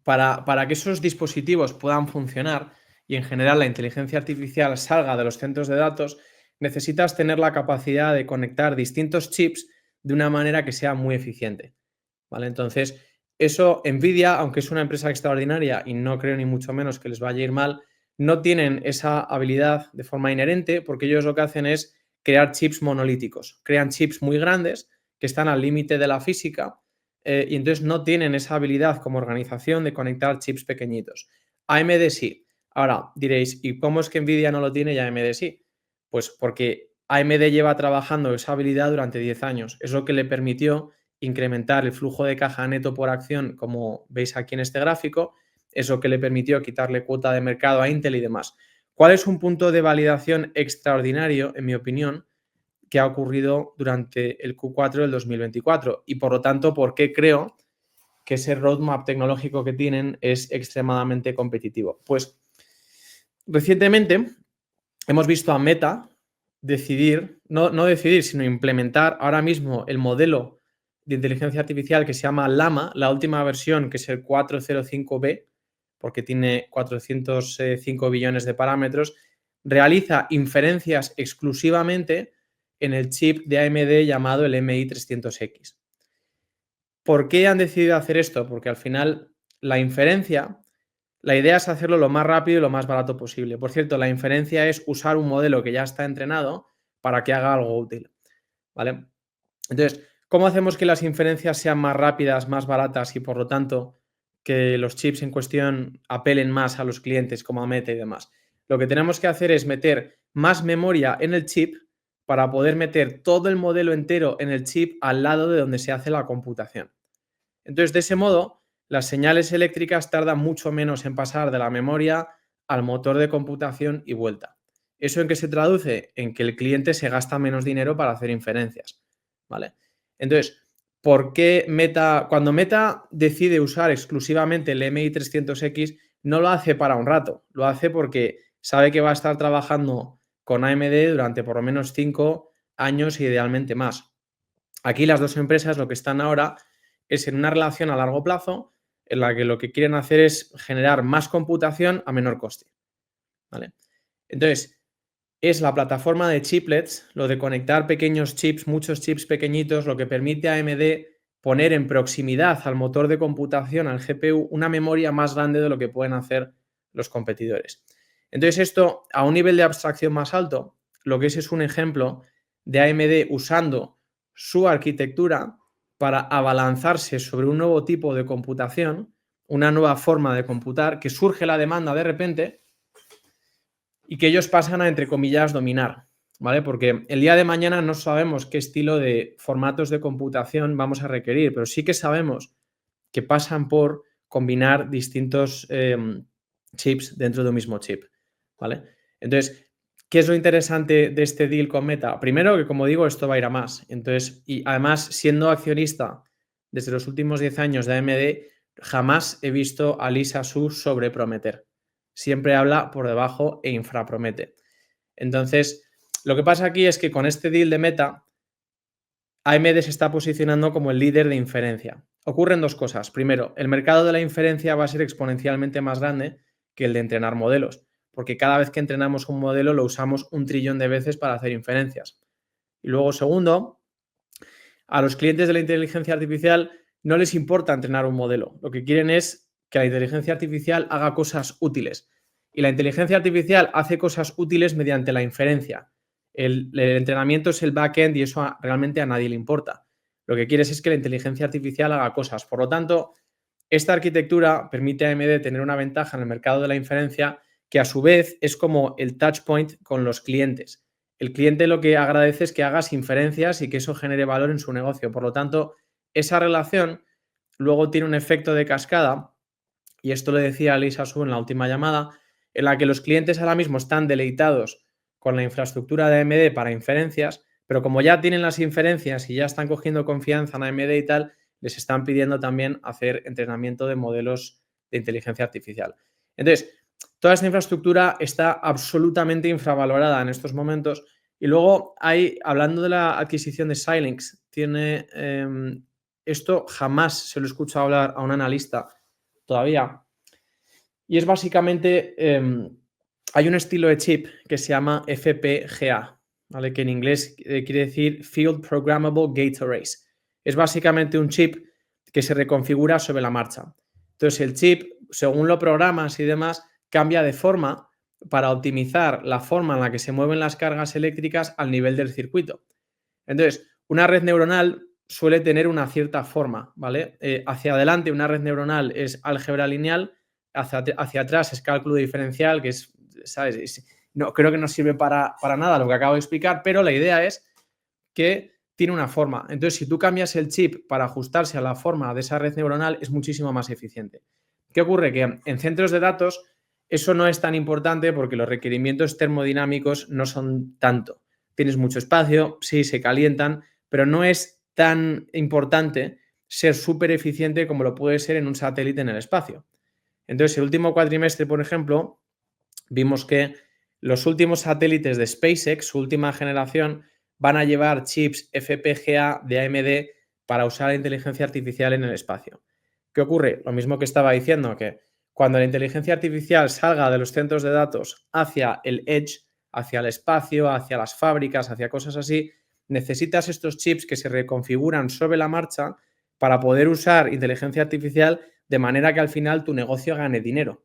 para que esos dispositivos puedan funcionar y en general la inteligencia artificial salga de los centros de datos, necesitas tener la capacidad de conectar distintos chips de una manera que sea muy eficiente, ¿vale? Entonces, eso Nvidia, aunque es una empresa extraordinaria y no creo ni mucho menos que les vaya a ir mal, no tienen esa habilidad de forma inherente porque ellos lo que hacen es crear chips monolíticos, crean chips muy grandes que están al límite de la física y entonces no tienen esa habilidad como organización de conectar chips pequeñitos. AMD sí. Ahora diréis, ¿y cómo es que Nvidia no lo tiene y AMD sí? Pues porque AMD lleva trabajando esa habilidad durante 10 años. Es lo que le permitió incrementar el flujo de caja neto por acción, como veis aquí en este gráfico. Es lo que le permitió quitarle cuota de mercado a Intel y demás. ¿Cuál es un punto de validación extraordinario, en mi opinión, que ha ocurrido durante el Q4 del 2024? Y por lo tanto, ¿por qué creo que ese roadmap tecnológico que tienen es extremadamente competitivo? Pues recientemente hemos visto a Meta decidir, no decidir, sino implementar ahora mismo el modelo de inteligencia artificial que se llama Llama, la última versión, que es el 405B, porque tiene 405 billones de parámetros, realiza inferencias exclusivamente en el chip de AMD llamado el MI300X. ¿Por qué han decidido hacer esto? Porque al final la inferencia, la idea es hacerlo lo más rápido y lo más barato posible. Por cierto, la inferencia es usar un modelo que ya está entrenado para que haga algo útil, ¿vale? Entonces, ¿cómo hacemos que las inferencias sean más rápidas, más baratas y por lo tanto que los chips en cuestión apelen más a los clientes como a Meta y demás? Lo que tenemos que hacer es meter más memoria en el chip para poder meter todo el modelo entero en el chip al lado de donde se hace la computación. Entonces, de ese modo, las señales eléctricas tardan mucho menos en pasar de la memoria al motor de computación y vuelta. ¿Eso en qué se traduce? En que el cliente se gasta menos dinero para hacer inferencias, ¿vale? Entonces, ¿por qué cuando Meta decide usar exclusivamente el MI300X, no lo hace para un rato, lo hace porque sabe que va a estar trabajando con AMD durante por lo menos 5 años, idealmente más. Aquí las dos empresas lo que están ahora es en una relación a largo plazo en la que lo que quieren hacer es generar más computación a menor coste, ¿vale? Entonces, es la plataforma de chiplets, lo de conectar pequeños chips, muchos chips pequeñitos, lo que permite a AMD poner en proximidad al motor de computación, al GPU, una memoria más grande de lo que pueden hacer los competidores. Entonces, esto a un nivel de abstracción más alto, lo que es un ejemplo de AMD usando su arquitectura para abalanzarse sobre un nuevo tipo de computación, una nueva forma de computar, que surge la demanda de repente y que ellos pasan a, entre comillas, dominar. ¿vale? Porque el día de mañana no sabemos qué estilo de formatos de computación vamos a requerir, pero sí que sabemos que pasan por combinar distintos chips dentro de un mismo chip, ¿vale? Entonces, ¿qué es lo interesante de este deal con Meta? Primero, que como digo, esto va a ir a más. Entonces, y además, siendo accionista desde los últimos 10 años de AMD, jamás he visto a Lisa Su sobreprometer. Siempre habla por debajo e infrapromete. Entonces, lo que pasa aquí es que con este deal de Meta, AMD se está posicionando como el líder de inferencia. Ocurren dos cosas. Primero, el mercado de la inferencia va a ser exponencialmente más grande que el de entrenar modelos, porque cada vez que entrenamos un modelo lo usamos 1 trillón de veces para hacer inferencias. Y luego, segundo, a los clientes de la inteligencia artificial no les importa entrenar un modelo. Lo que quieren es que la inteligencia artificial haga cosas útiles. Y la inteligencia artificial hace cosas útiles mediante la inferencia. El entrenamiento es el backend y eso realmente a nadie le importa. Lo que quieres es que la inteligencia artificial haga cosas. Por lo tanto, esta arquitectura permite a AMD tener una ventaja en el mercado de la inferencia que a su vez es como el touch point con los clientes. El cliente lo que agradece es que hagas inferencias y que eso genere valor en su negocio. Por lo tanto, esa relación luego tiene un efecto de cascada, y esto le decía Lisa Su en la última llamada, en la que los clientes ahora mismo están deleitados con la infraestructura de AMD para inferencias, pero como ya tienen las inferencias y ya están cogiendo confianza en AMD y tal, les están pidiendo también hacer entrenamiento de modelos de inteligencia artificial. Entonces, toda esta infraestructura está absolutamente infravalorada en estos momentos. Y luego hay, hablando de la adquisición de Xilinx, tiene esto jamás se lo he escuchado hablar a un analista todavía. Y es básicamente, hay un estilo de chip que se llama FPGA, ¿vale? Que en inglés quiere decir Field Programmable Gate Arrays. Es básicamente un chip que se reconfigura sobre la marcha. Entonces el chip, según lo programas y demás, cambia de forma para optimizar la forma en la que se mueven las cargas eléctricas al nivel del circuito. Entonces, una red neuronal suele tener una cierta forma, ¿vale? Hacia adelante una red neuronal es álgebra lineal, hacia atrás es cálculo diferencial, que es, ¿sabes? No, creo que no sirve para nada lo que acabo de explicar, pero la idea es que tiene una forma. Entonces, si tú cambias el chip para ajustarse a la forma de esa red neuronal, es muchísimo más eficiente. ¿Qué ocurre? Que en centros de datos eso no es tan importante porque los requerimientos termodinámicos no son tanto. Tienes mucho espacio, sí, se calientan, pero no es tan importante ser súper eficiente como lo puede ser en un satélite en el espacio. Entonces, el último cuatrimestre, por ejemplo, vimos que los últimos satélites de SpaceX, su última generación, van a llevar chips FPGA de AMD para usar la inteligencia artificial en el espacio. ¿Qué ocurre? Lo mismo que estaba diciendo, que cuando la inteligencia artificial salga de los centros de datos hacia el edge, hacia el espacio, hacia las fábricas, hacia cosas así, necesitas estos chips que se reconfiguran sobre la marcha para poder usar inteligencia artificial de manera que al final tu negocio gane dinero,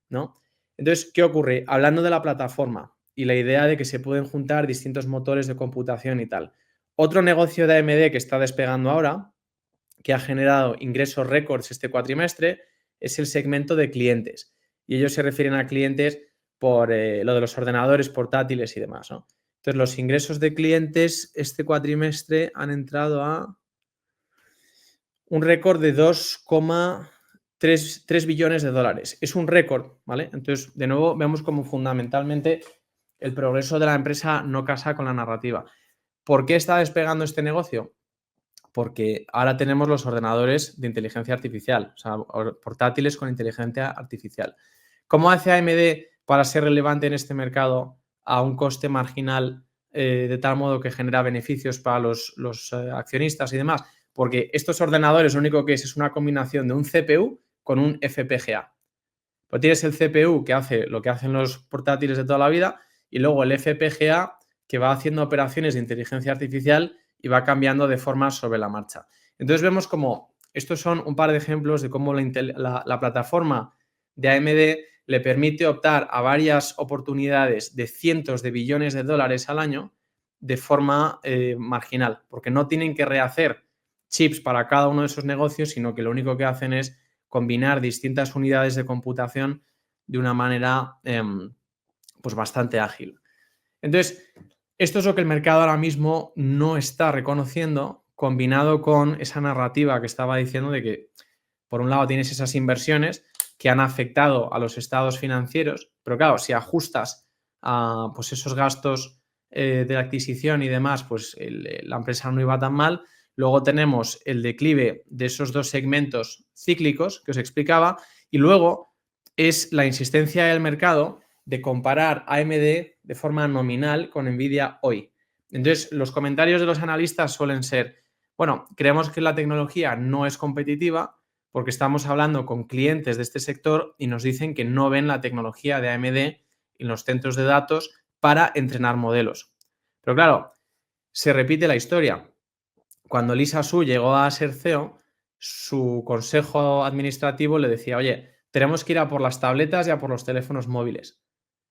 ¿no? Entonces, ¿qué ocurre? Hablando de la plataforma y la idea de que se pueden juntar distintos motores de computación y tal. Otro negocio de AMD que está despegando ahora, que ha generado ingresos récords este cuatrimestre, es el segmento de clientes. Y ellos se refieren a clientes por lo de los ordenadores portátiles y demás, ¿no? Entonces, los ingresos de clientes este cuatrimestre han entrado a un récord de 2,3 billones de dólares. Es un récord, ¿vale? Entonces, de nuevo, vemos como fundamentalmente el progreso de la empresa no casa con la narrativa. ¿Por qué está despegando este negocio? Porque ahora tenemos los ordenadores de inteligencia artificial, o sea, portátiles con inteligencia artificial. ¿Cómo hace AMD para ser relevante en este mercado a un coste marginal de tal modo que genera beneficios para los accionistas y demás? Porque estos ordenadores lo único que es una combinación de un CPU con un FPGA. Pues tienes el CPU que hace lo que hacen los portátiles de toda la vida y luego el FPGA que va haciendo operaciones de inteligencia artificial y va cambiando de forma sobre la marcha. Entonces vemos como estos son un par de ejemplos de cómo la plataforma de AMD le permite optar a varias oportunidades de cientos de billones de dólares al año de forma marginal, porque no tienen que rehacer chips para cada uno de esos negocios, sino que lo único que hacen es combinar distintas unidades de computación de una manera pues bastante ágil. Entonces, Esto es lo que el mercado ahora mismo no está reconociendo, combinado con esa narrativa que estaba diciendo de que, por un lado, tienes esas inversiones que han afectado a los estados financieros, pero claro, si ajustas a pues esos gastos de la adquisición y demás, pues la empresa no iba tan mal. Luego tenemos el declive de esos dos segmentos cíclicos que os explicaba y luego es la insistencia del mercado de comparar AMD de forma nominal con Nvidia hoy. Entonces, los comentarios de los analistas suelen ser, bueno, creemos que la tecnología no es competitiva porque estamos hablando con clientes de este sector y nos dicen que no ven la tecnología de AMD en los centros de datos para entrenar modelos. Pero claro, se repite la historia. Cuando Lisa Su llegó a ser CEO, su consejo administrativo le decía, oye, tenemos que ir a por las tabletas y a por los teléfonos móviles.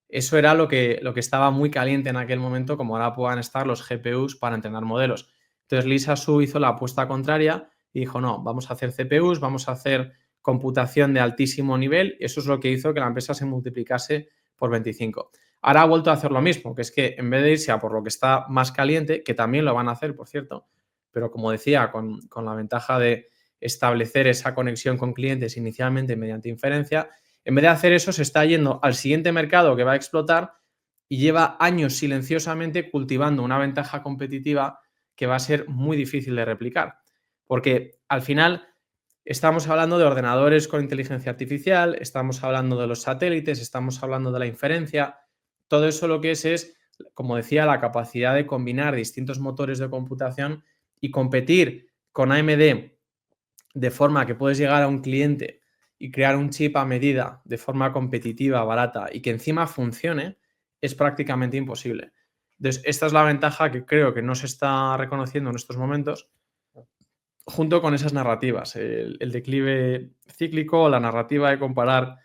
Eso era lo que estaba muy caliente en aquel momento, como ahora puedan estar los GPUs para entrenar modelos. Entonces Lisa Su hizo la apuesta contraria y dijo, no, vamos a hacer CPUs, vamos a hacer computación de altísimo nivel. Eso es lo que hizo que la empresa se multiplicase por 25. Ahora ha vuelto a hacer lo mismo, que es que en vez de irse a por lo que está más caliente, que también lo van a hacer, por cierto, pero como decía, con la ventaja de establecer esa conexión con clientes inicialmente mediante inferencia, en vez de hacer eso, se está yendo al siguiente mercado que va a explotar y lleva años silenciosamente cultivando una ventaja competitiva que va a ser muy difícil de replicar. Porque al final estamos hablando de ordenadores con inteligencia artificial, estamos hablando de los satélites, estamos hablando de la inferencia. Todo eso lo que es, como decía, la capacidad de combinar distintos motores de computación y competir con AMD de forma que puedes llegar a un cliente y crear un chip a medida de forma competitiva, barata y que encima funcione, es prácticamente imposible. Entonces, esta es la ventaja que creo que no se está reconociendo en estos momentos, junto con esas narrativas, el declive cíclico, la narrativa de comparar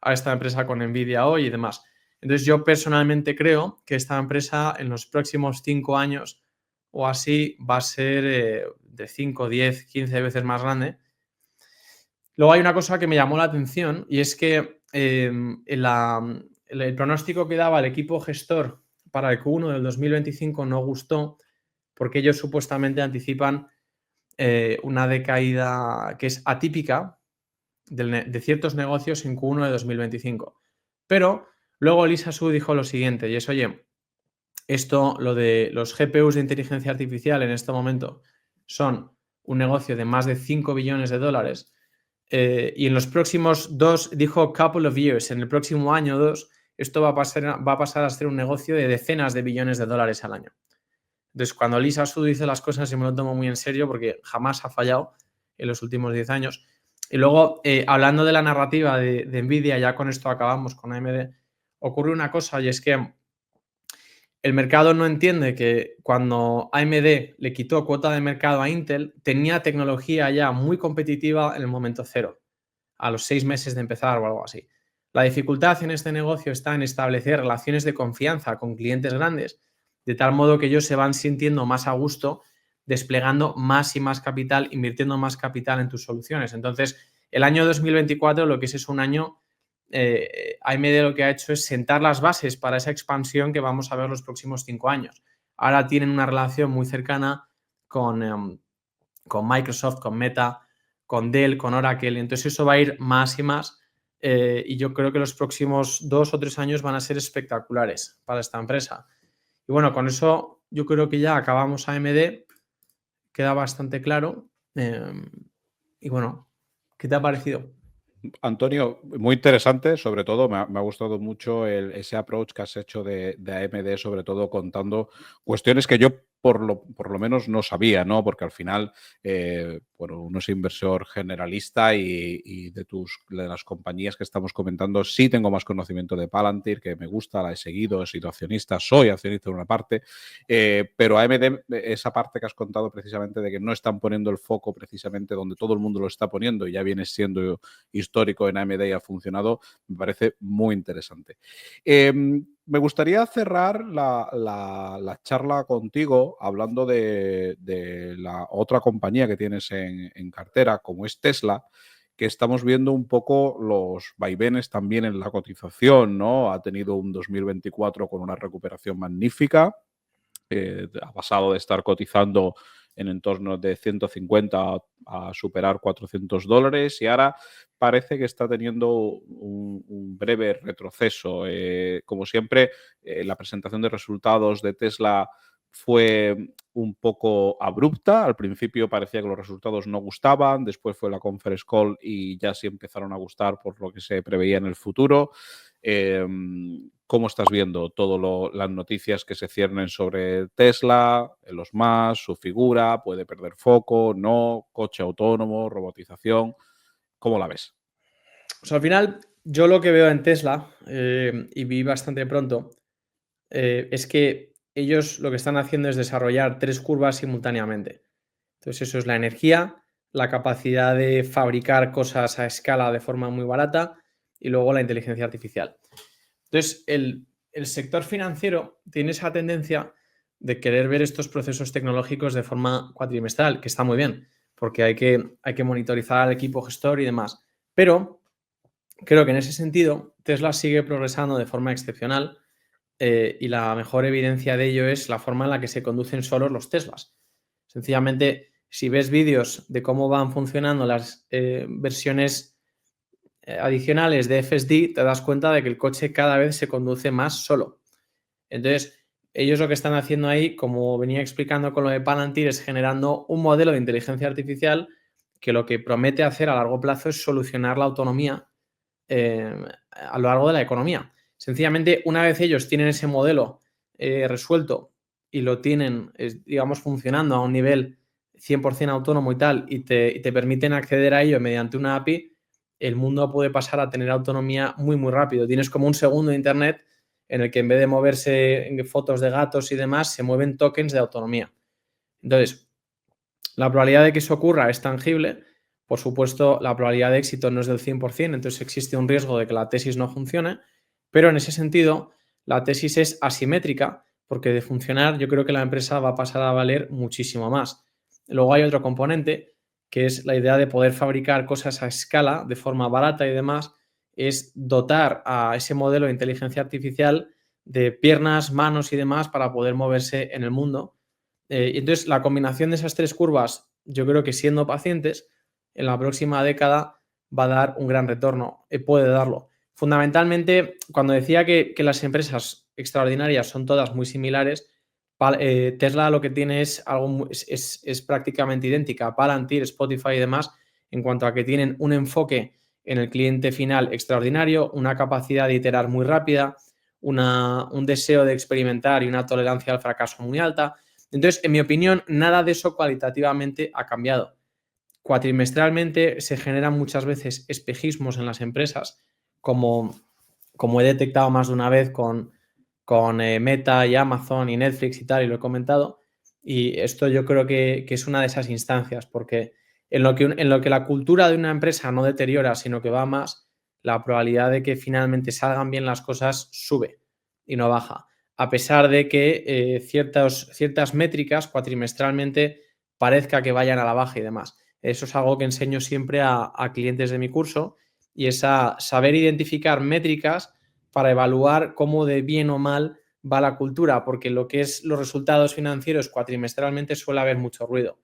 a esta empresa con Nvidia hoy y demás. Entonces, yo personalmente creo que esta empresa en los próximos 5 años o así va a ser de 5, 10, 15 veces más grande. Luego hay una cosa que me llamó la atención y es que el pronóstico que daba el equipo gestor para el Q1 del 2025 no gustó porque ellos supuestamente anticipan una decaída que es atípica de ciertos negocios en Q1 de 2025. Pero luego Lisa Su dijo lo siguiente y es, oye, esto, lo de los GPUs de inteligencia artificial en este momento son un negocio de más de 5 billones de dólares y en los próximos dijo couple of years, en el próximo año o dos, esto va a pasar a ser un negocio de decenas de billones de dólares al año. Entonces, cuando Lisa Su dice las cosas, yo me lo tomo muy en serio porque jamás ha fallado en los últimos 10 años. Y luego, hablando de la narrativa de Nvidia, ya con esto acabamos con AMD, ocurre una cosa y es que el mercado no entiende que cuando AMD le quitó cuota de mercado a Intel, tenía tecnología ya muy competitiva en el momento cero, a los 6 meses de empezar o algo así. La dificultad en este negocio está en establecer relaciones de confianza con clientes grandes, de tal modo que ellos se van sintiendo más a gusto desplegando más y más capital, invirtiendo más capital en tus soluciones. Entonces, el año 2024 lo que es un año AMD lo que ha hecho es sentar las bases para esa expansión que vamos a ver los próximos 5 años. Ahora tienen una relación muy cercana con Microsoft, con Meta, con Dell, con Oracle. Entonces eso va a ir más y más y yo creo que los próximos 2 o 3 años van a ser espectaculares para esta empresa. Y bueno, con eso yo creo que ya acabamos AMD, queda bastante claro. Y bueno, ¿qué te ha parecido? Antonio, muy interesante, sobre todo me ha gustado mucho ese approach que has hecho de AMD, sobre todo contando cuestiones que yo por lo menos no sabía, ¿no? Porque al final, bueno, uno es inversor generalista y de las compañías que estamos comentando sí tengo más conocimiento de Palantir, que me gusta, la he seguido, he sido accionista, soy accionista en una parte, pero AMD, esa parte que has contado precisamente de que no están poniendo el foco precisamente donde todo el mundo lo está poniendo y ya viene siendo histórico en AMD y ha funcionado, me parece muy interesante. Me gustaría cerrar la charla contigo hablando de la otra compañía que tienes en cartera, como es Tesla, que estamos viendo un poco los vaivenes también en la cotización, ¿no? Ha tenido un 2024 con una recuperación magnífica. Ha pasado de estar cotizando en entorno de 150 a superar $400 y ahora parece que está teniendo un breve retroceso. Como siempre, la presentación de resultados de Tesla fue un poco abrupta. Al principio parecía que los resultados no gustaban, después fue la conference call y ya sí empezaron a gustar por lo que se preveía en el futuro. ¿Cómo estás viendo todas las noticias que se ciernen sobre Tesla, Elon Musk, su figura? ¿Puede perder foco? ¿No? ¿Coche autónomo? ¿Robotización? ¿Cómo la ves? O sea, al final, yo lo que veo en Tesla, y vi bastante pronto, es que ellos lo que están haciendo es desarrollar 3 curvas simultáneamente. Entonces, eso es la energía, la capacidad de fabricar cosas a escala de forma muy barata y luego la inteligencia artificial. Entonces, el sector financiero tiene esa tendencia de querer ver estos procesos tecnológicos de forma cuatrimestral, que está muy bien, porque hay que monitorizar al equipo gestor y demás. Pero creo que en ese sentido, Tesla sigue progresando de forma excepcional, y la mejor evidencia de ello es la forma en la que se conducen solos los Teslas. Sencillamente, si ves vídeos de cómo van funcionando las versiones adicionales de FSD, te das cuenta de que el coche cada vez se conduce más solo. Entonces, ellos lo que están haciendo ahí, como venía explicando con lo de Palantir, es generando un modelo de inteligencia artificial que lo que promete hacer a largo plazo es solucionar la autonomía a lo largo de la economía. Sencillamente, una vez ellos tienen ese modelo resuelto y lo tienen, digamos, funcionando a un nivel 100% autónomo y tal, y te permiten acceder a ello mediante una API, el mundo puede pasar a tener autonomía muy, muy rápido. Tienes como un segundo de Internet en el que en vez de moverse en fotos de gatos y demás, se mueven tokens de autonomía. Entonces, la probabilidad de que eso ocurra es tangible. Por supuesto, la probabilidad de éxito no es del 100%, entonces existe un riesgo de que la tesis no funcione, pero en ese sentido, la tesis es asimétrica, porque de funcionar yo creo que la empresa va a pasar a valer muchísimo más. Luego hay otro componente, que es la idea de poder fabricar cosas a escala de forma barata y demás, es dotar a ese modelo de inteligencia artificial de piernas, manos y demás para poder moverse en el mundo. Y entonces, la combinación de esas 3 curvas, yo creo que siendo pacientes, en la próxima década va a dar un gran retorno, puede darlo. Fundamentalmente, cuando decía que las empresas extraordinarias son todas muy similares, Tesla lo que tiene es algo es prácticamente idéntica a Palantir, Spotify y demás, en cuanto a que tienen un enfoque en el cliente final extraordinario, una capacidad de iterar muy rápida, un deseo de experimentar y una tolerancia al fracaso muy alta. Entonces, en mi opinión, nada de eso cualitativamente ha cambiado. Cuatrimestralmente se generan muchas veces espejismos en las empresas, como he detectado más de una vez con Meta y Amazon y Netflix y tal, y lo he comentado. Y esto yo creo que es una de esas instancias, porque en lo que la cultura de una empresa no deteriora, sino que va más, la probabilidad de que finalmente salgan bien las cosas sube y no baja. A pesar de que ciertas métricas cuatrimestralmente parezca que vayan a la baja y demás. Eso es algo que enseño siempre a clientes de mi curso, y es a saber identificar métricas para evaluar cómo de bien o mal va la cultura, porque lo que es los resultados financieros cuatrimestralmente suele haber mucho ruido.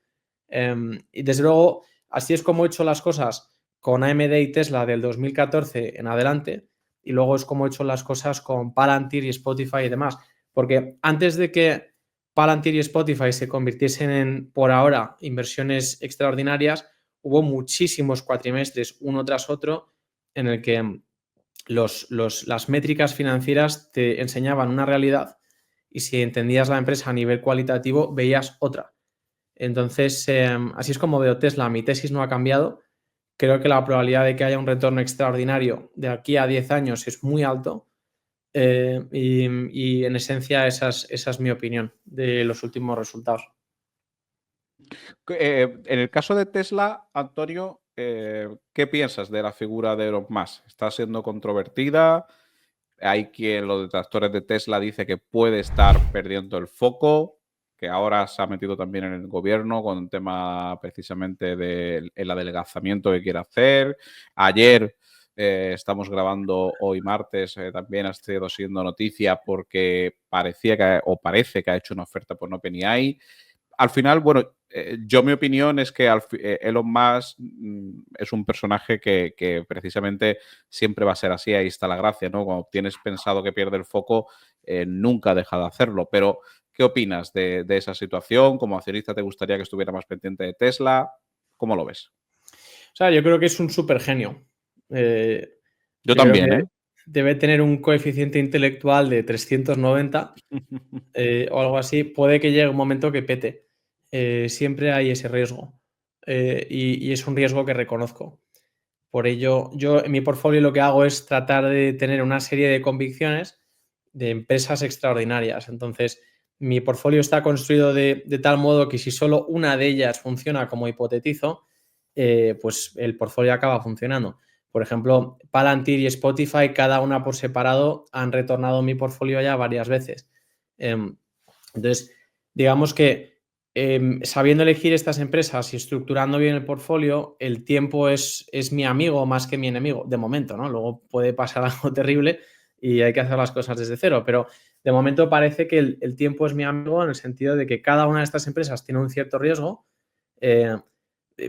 Y desde luego, así es como he hecho las cosas con AMD y Tesla del 2014 en adelante, y luego es como he hecho las cosas con Palantir y Spotify y demás. Porque antes de que Palantir y Spotify se convirtiesen en, por ahora, inversiones extraordinarias, hubo muchísimos cuatrimestres, uno tras otro, en el que las métricas financieras te enseñaban una realidad, y si entendías la empresa a nivel cualitativo, veías otra. Entonces, así es como veo Tesla. Mi tesis no ha cambiado. Creo que la probabilidad de que haya un retorno extraordinario de aquí a 10 años es muy alto. Y en esencia esa es mi opinión de los últimos resultados. En el caso de Tesla, Antonio, ¿qué piensas de la figura de Elon Musk? ¿Está siendo controvertida? Hay quien, los detractores de Tesla, dice que puede estar perdiendo el foco, que ahora se ha metido también en el gobierno con un tema precisamente del el adelgazamiento que quiere hacer. Ayer estamos grabando hoy martes, también ha estado siendo noticia porque parecía que, o parece que ha hecho una oferta por OpenAI. Al final, bueno, yo mi opinión es que Elon Musk es un personaje que precisamente siempre va a ser así, ahí está la gracia, ¿no? Cuando tienes pensado que pierde el foco, nunca deja de hacerlo. Pero, ¿qué opinas de esa situación? ¿Como accionista te gustaría que estuviera más pendiente de Tesla? ¿Cómo lo ves? O sea, yo creo que es un súper genio. Yo Yo creo también, que ¿eh? debe tener un coeficiente intelectual de 390 o algo así. Puede que llegue un momento que pete. Siempre hay ese riesgo. Y es un riesgo que reconozco. Por ello, yo en mi portfolio lo que hago es tratar de tener una serie de convicciones de empresas extraordinarias. Entonces, mi portfolio está construido de tal modo que si solo una de ellas funciona como hipotetizo, pues el portfolio acaba funcionando. Por ejemplo, Palantir y Spotify, cada una por separado, han retornado mi portfolio ya varias veces. Entonces, digamos que sabiendo elegir estas empresas y estructurando bien el portfolio, el tiempo es mi amigo más que mi enemigo, de momento, ¿no? Luego puede pasar algo terrible y hay que hacer las cosas desde cero, pero de momento parece que el tiempo es mi amigo en el sentido de que cada una de estas empresas tiene un cierto riesgo. Eh,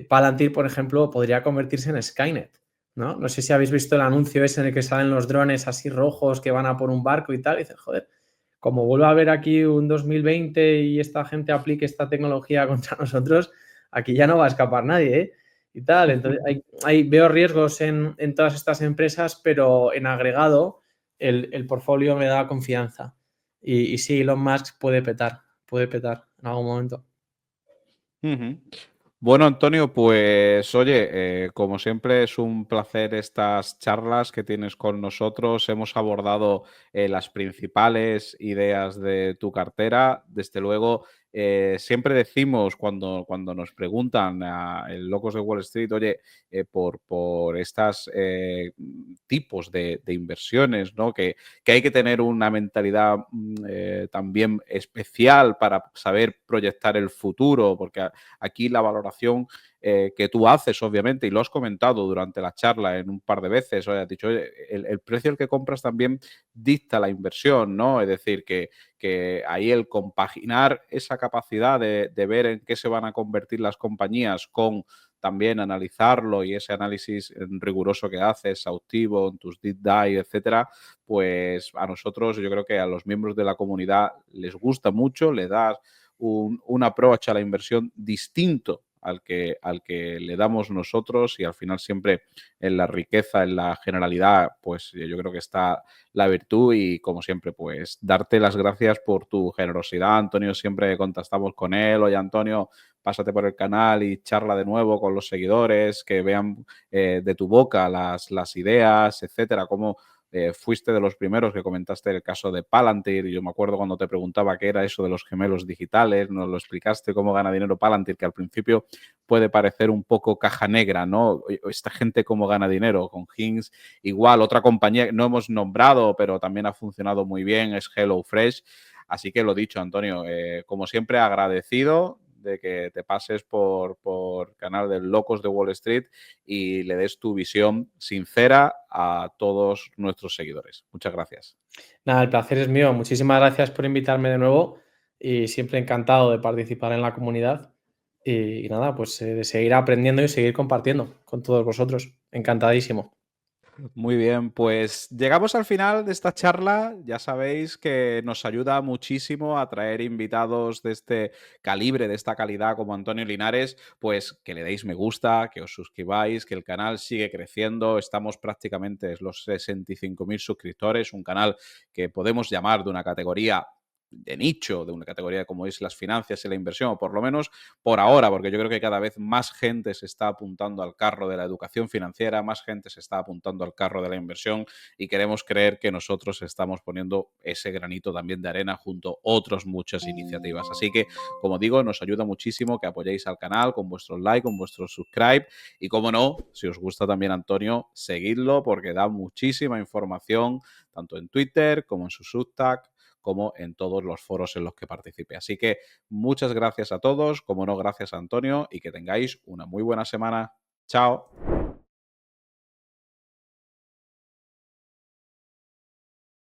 Palantir, por ejemplo, podría convertirse en Skynet, ¿no? No sé si habéis visto el anuncio ese en el que salen los drones así rojos que van a por un barco y tal, y dicen, joder, como vuelva a haber aquí un 2020 y esta gente aplique esta tecnología contra nosotros, aquí ya no va a escapar nadie, ¿eh? Y tal. Entonces, veo riesgos en todas estas empresas, pero en agregado el portfolio me da confianza. Y sí, Elon Musk puede petar en algún momento. Ujú. Bueno, Antonio, pues oye, como siempre es un placer estas charlas que tienes con nosotros. Hemos abordado las principales ideas de tu cartera. Desde luego, siempre decimos cuando nos preguntan en Locos de Wall Street, oye, por estas tipos de inversiones, ¿no? Que hay que tener una mentalidad también especial para saber proyectar el futuro, porque aquí la valoración que tú haces, obviamente, y lo has comentado durante la charla en un par de veces, has dicho, oye, el precio al que compras también dicta la inversión, ¿no? Es decir, que ahí el compaginar esa capacidad de ver en qué se van a convertir las compañías con también analizarlo y ese análisis riguroso que haces, exhaustivo, en tus deep dive, etcétera, pues a nosotros, yo creo que a los miembros de la comunidad les gusta mucho, le das un approach a la inversión distinto al que le damos nosotros y al final siempre en la riqueza, en la generalidad, pues yo creo que está la virtud y como siempre, pues darte las gracias por tu generosidad. Antonio, siempre contactamos con él. Oye, Antonio, pásate por el canal y charla de nuevo con los seguidores, que vean de tu boca las ideas, etcétera, cómo fuiste de los primeros que comentaste el caso de Palantir. Yo me acuerdo cuando te preguntaba qué era eso de los gemelos digitales, nos lo explicaste cómo gana dinero Palantir, que al principio puede parecer un poco caja negra, ¿no? Esta gente cómo gana dinero. Con Hinks, igual, otra compañía que no hemos nombrado, pero también ha funcionado muy bien, es HelloFresh. Así que lo dicho, Antonio, como siempre, agradecido de que te pases por canal de Locos de Wall Street y le des tu visión sincera a todos nuestros seguidores. Muchas gracias. Nada, el placer es mío. Muchísimas gracias por invitarme de nuevo y siempre encantado de participar en la comunidad. Y nada, pues de seguir aprendiendo y seguir compartiendo con todos vosotros. Encantadísimo. Muy bien, pues llegamos al final de esta charla. Ya sabéis que nos ayuda muchísimo a traer invitados de este calibre, de esta calidad como Antonio Linares, pues que le deis me gusta, que os suscribáis, que el canal sigue creciendo. Estamos prácticamente en los 65.000 suscriptores, un canal que podemos llamar de una categoría de nicho, de una categoría como es las finanzas y la inversión, o por lo menos por ahora, porque yo creo que cada vez más gente se está apuntando al carro de la educación financiera, más gente se está apuntando al carro de la inversión y queremos creer que nosotros estamos poniendo ese granito también de arena junto a otras muchas iniciativas. Así que, como digo, nos ayuda muchísimo que apoyéis al canal con vuestros like, con vuestros subscribe y, como no, si os gusta también Antonio, seguidlo porque da muchísima información tanto en Twitter como en su Substack como en todos los foros en los que participe. Así que muchas gracias a todos, como no, gracias a Antonio y que tengáis una muy buena semana. Chao.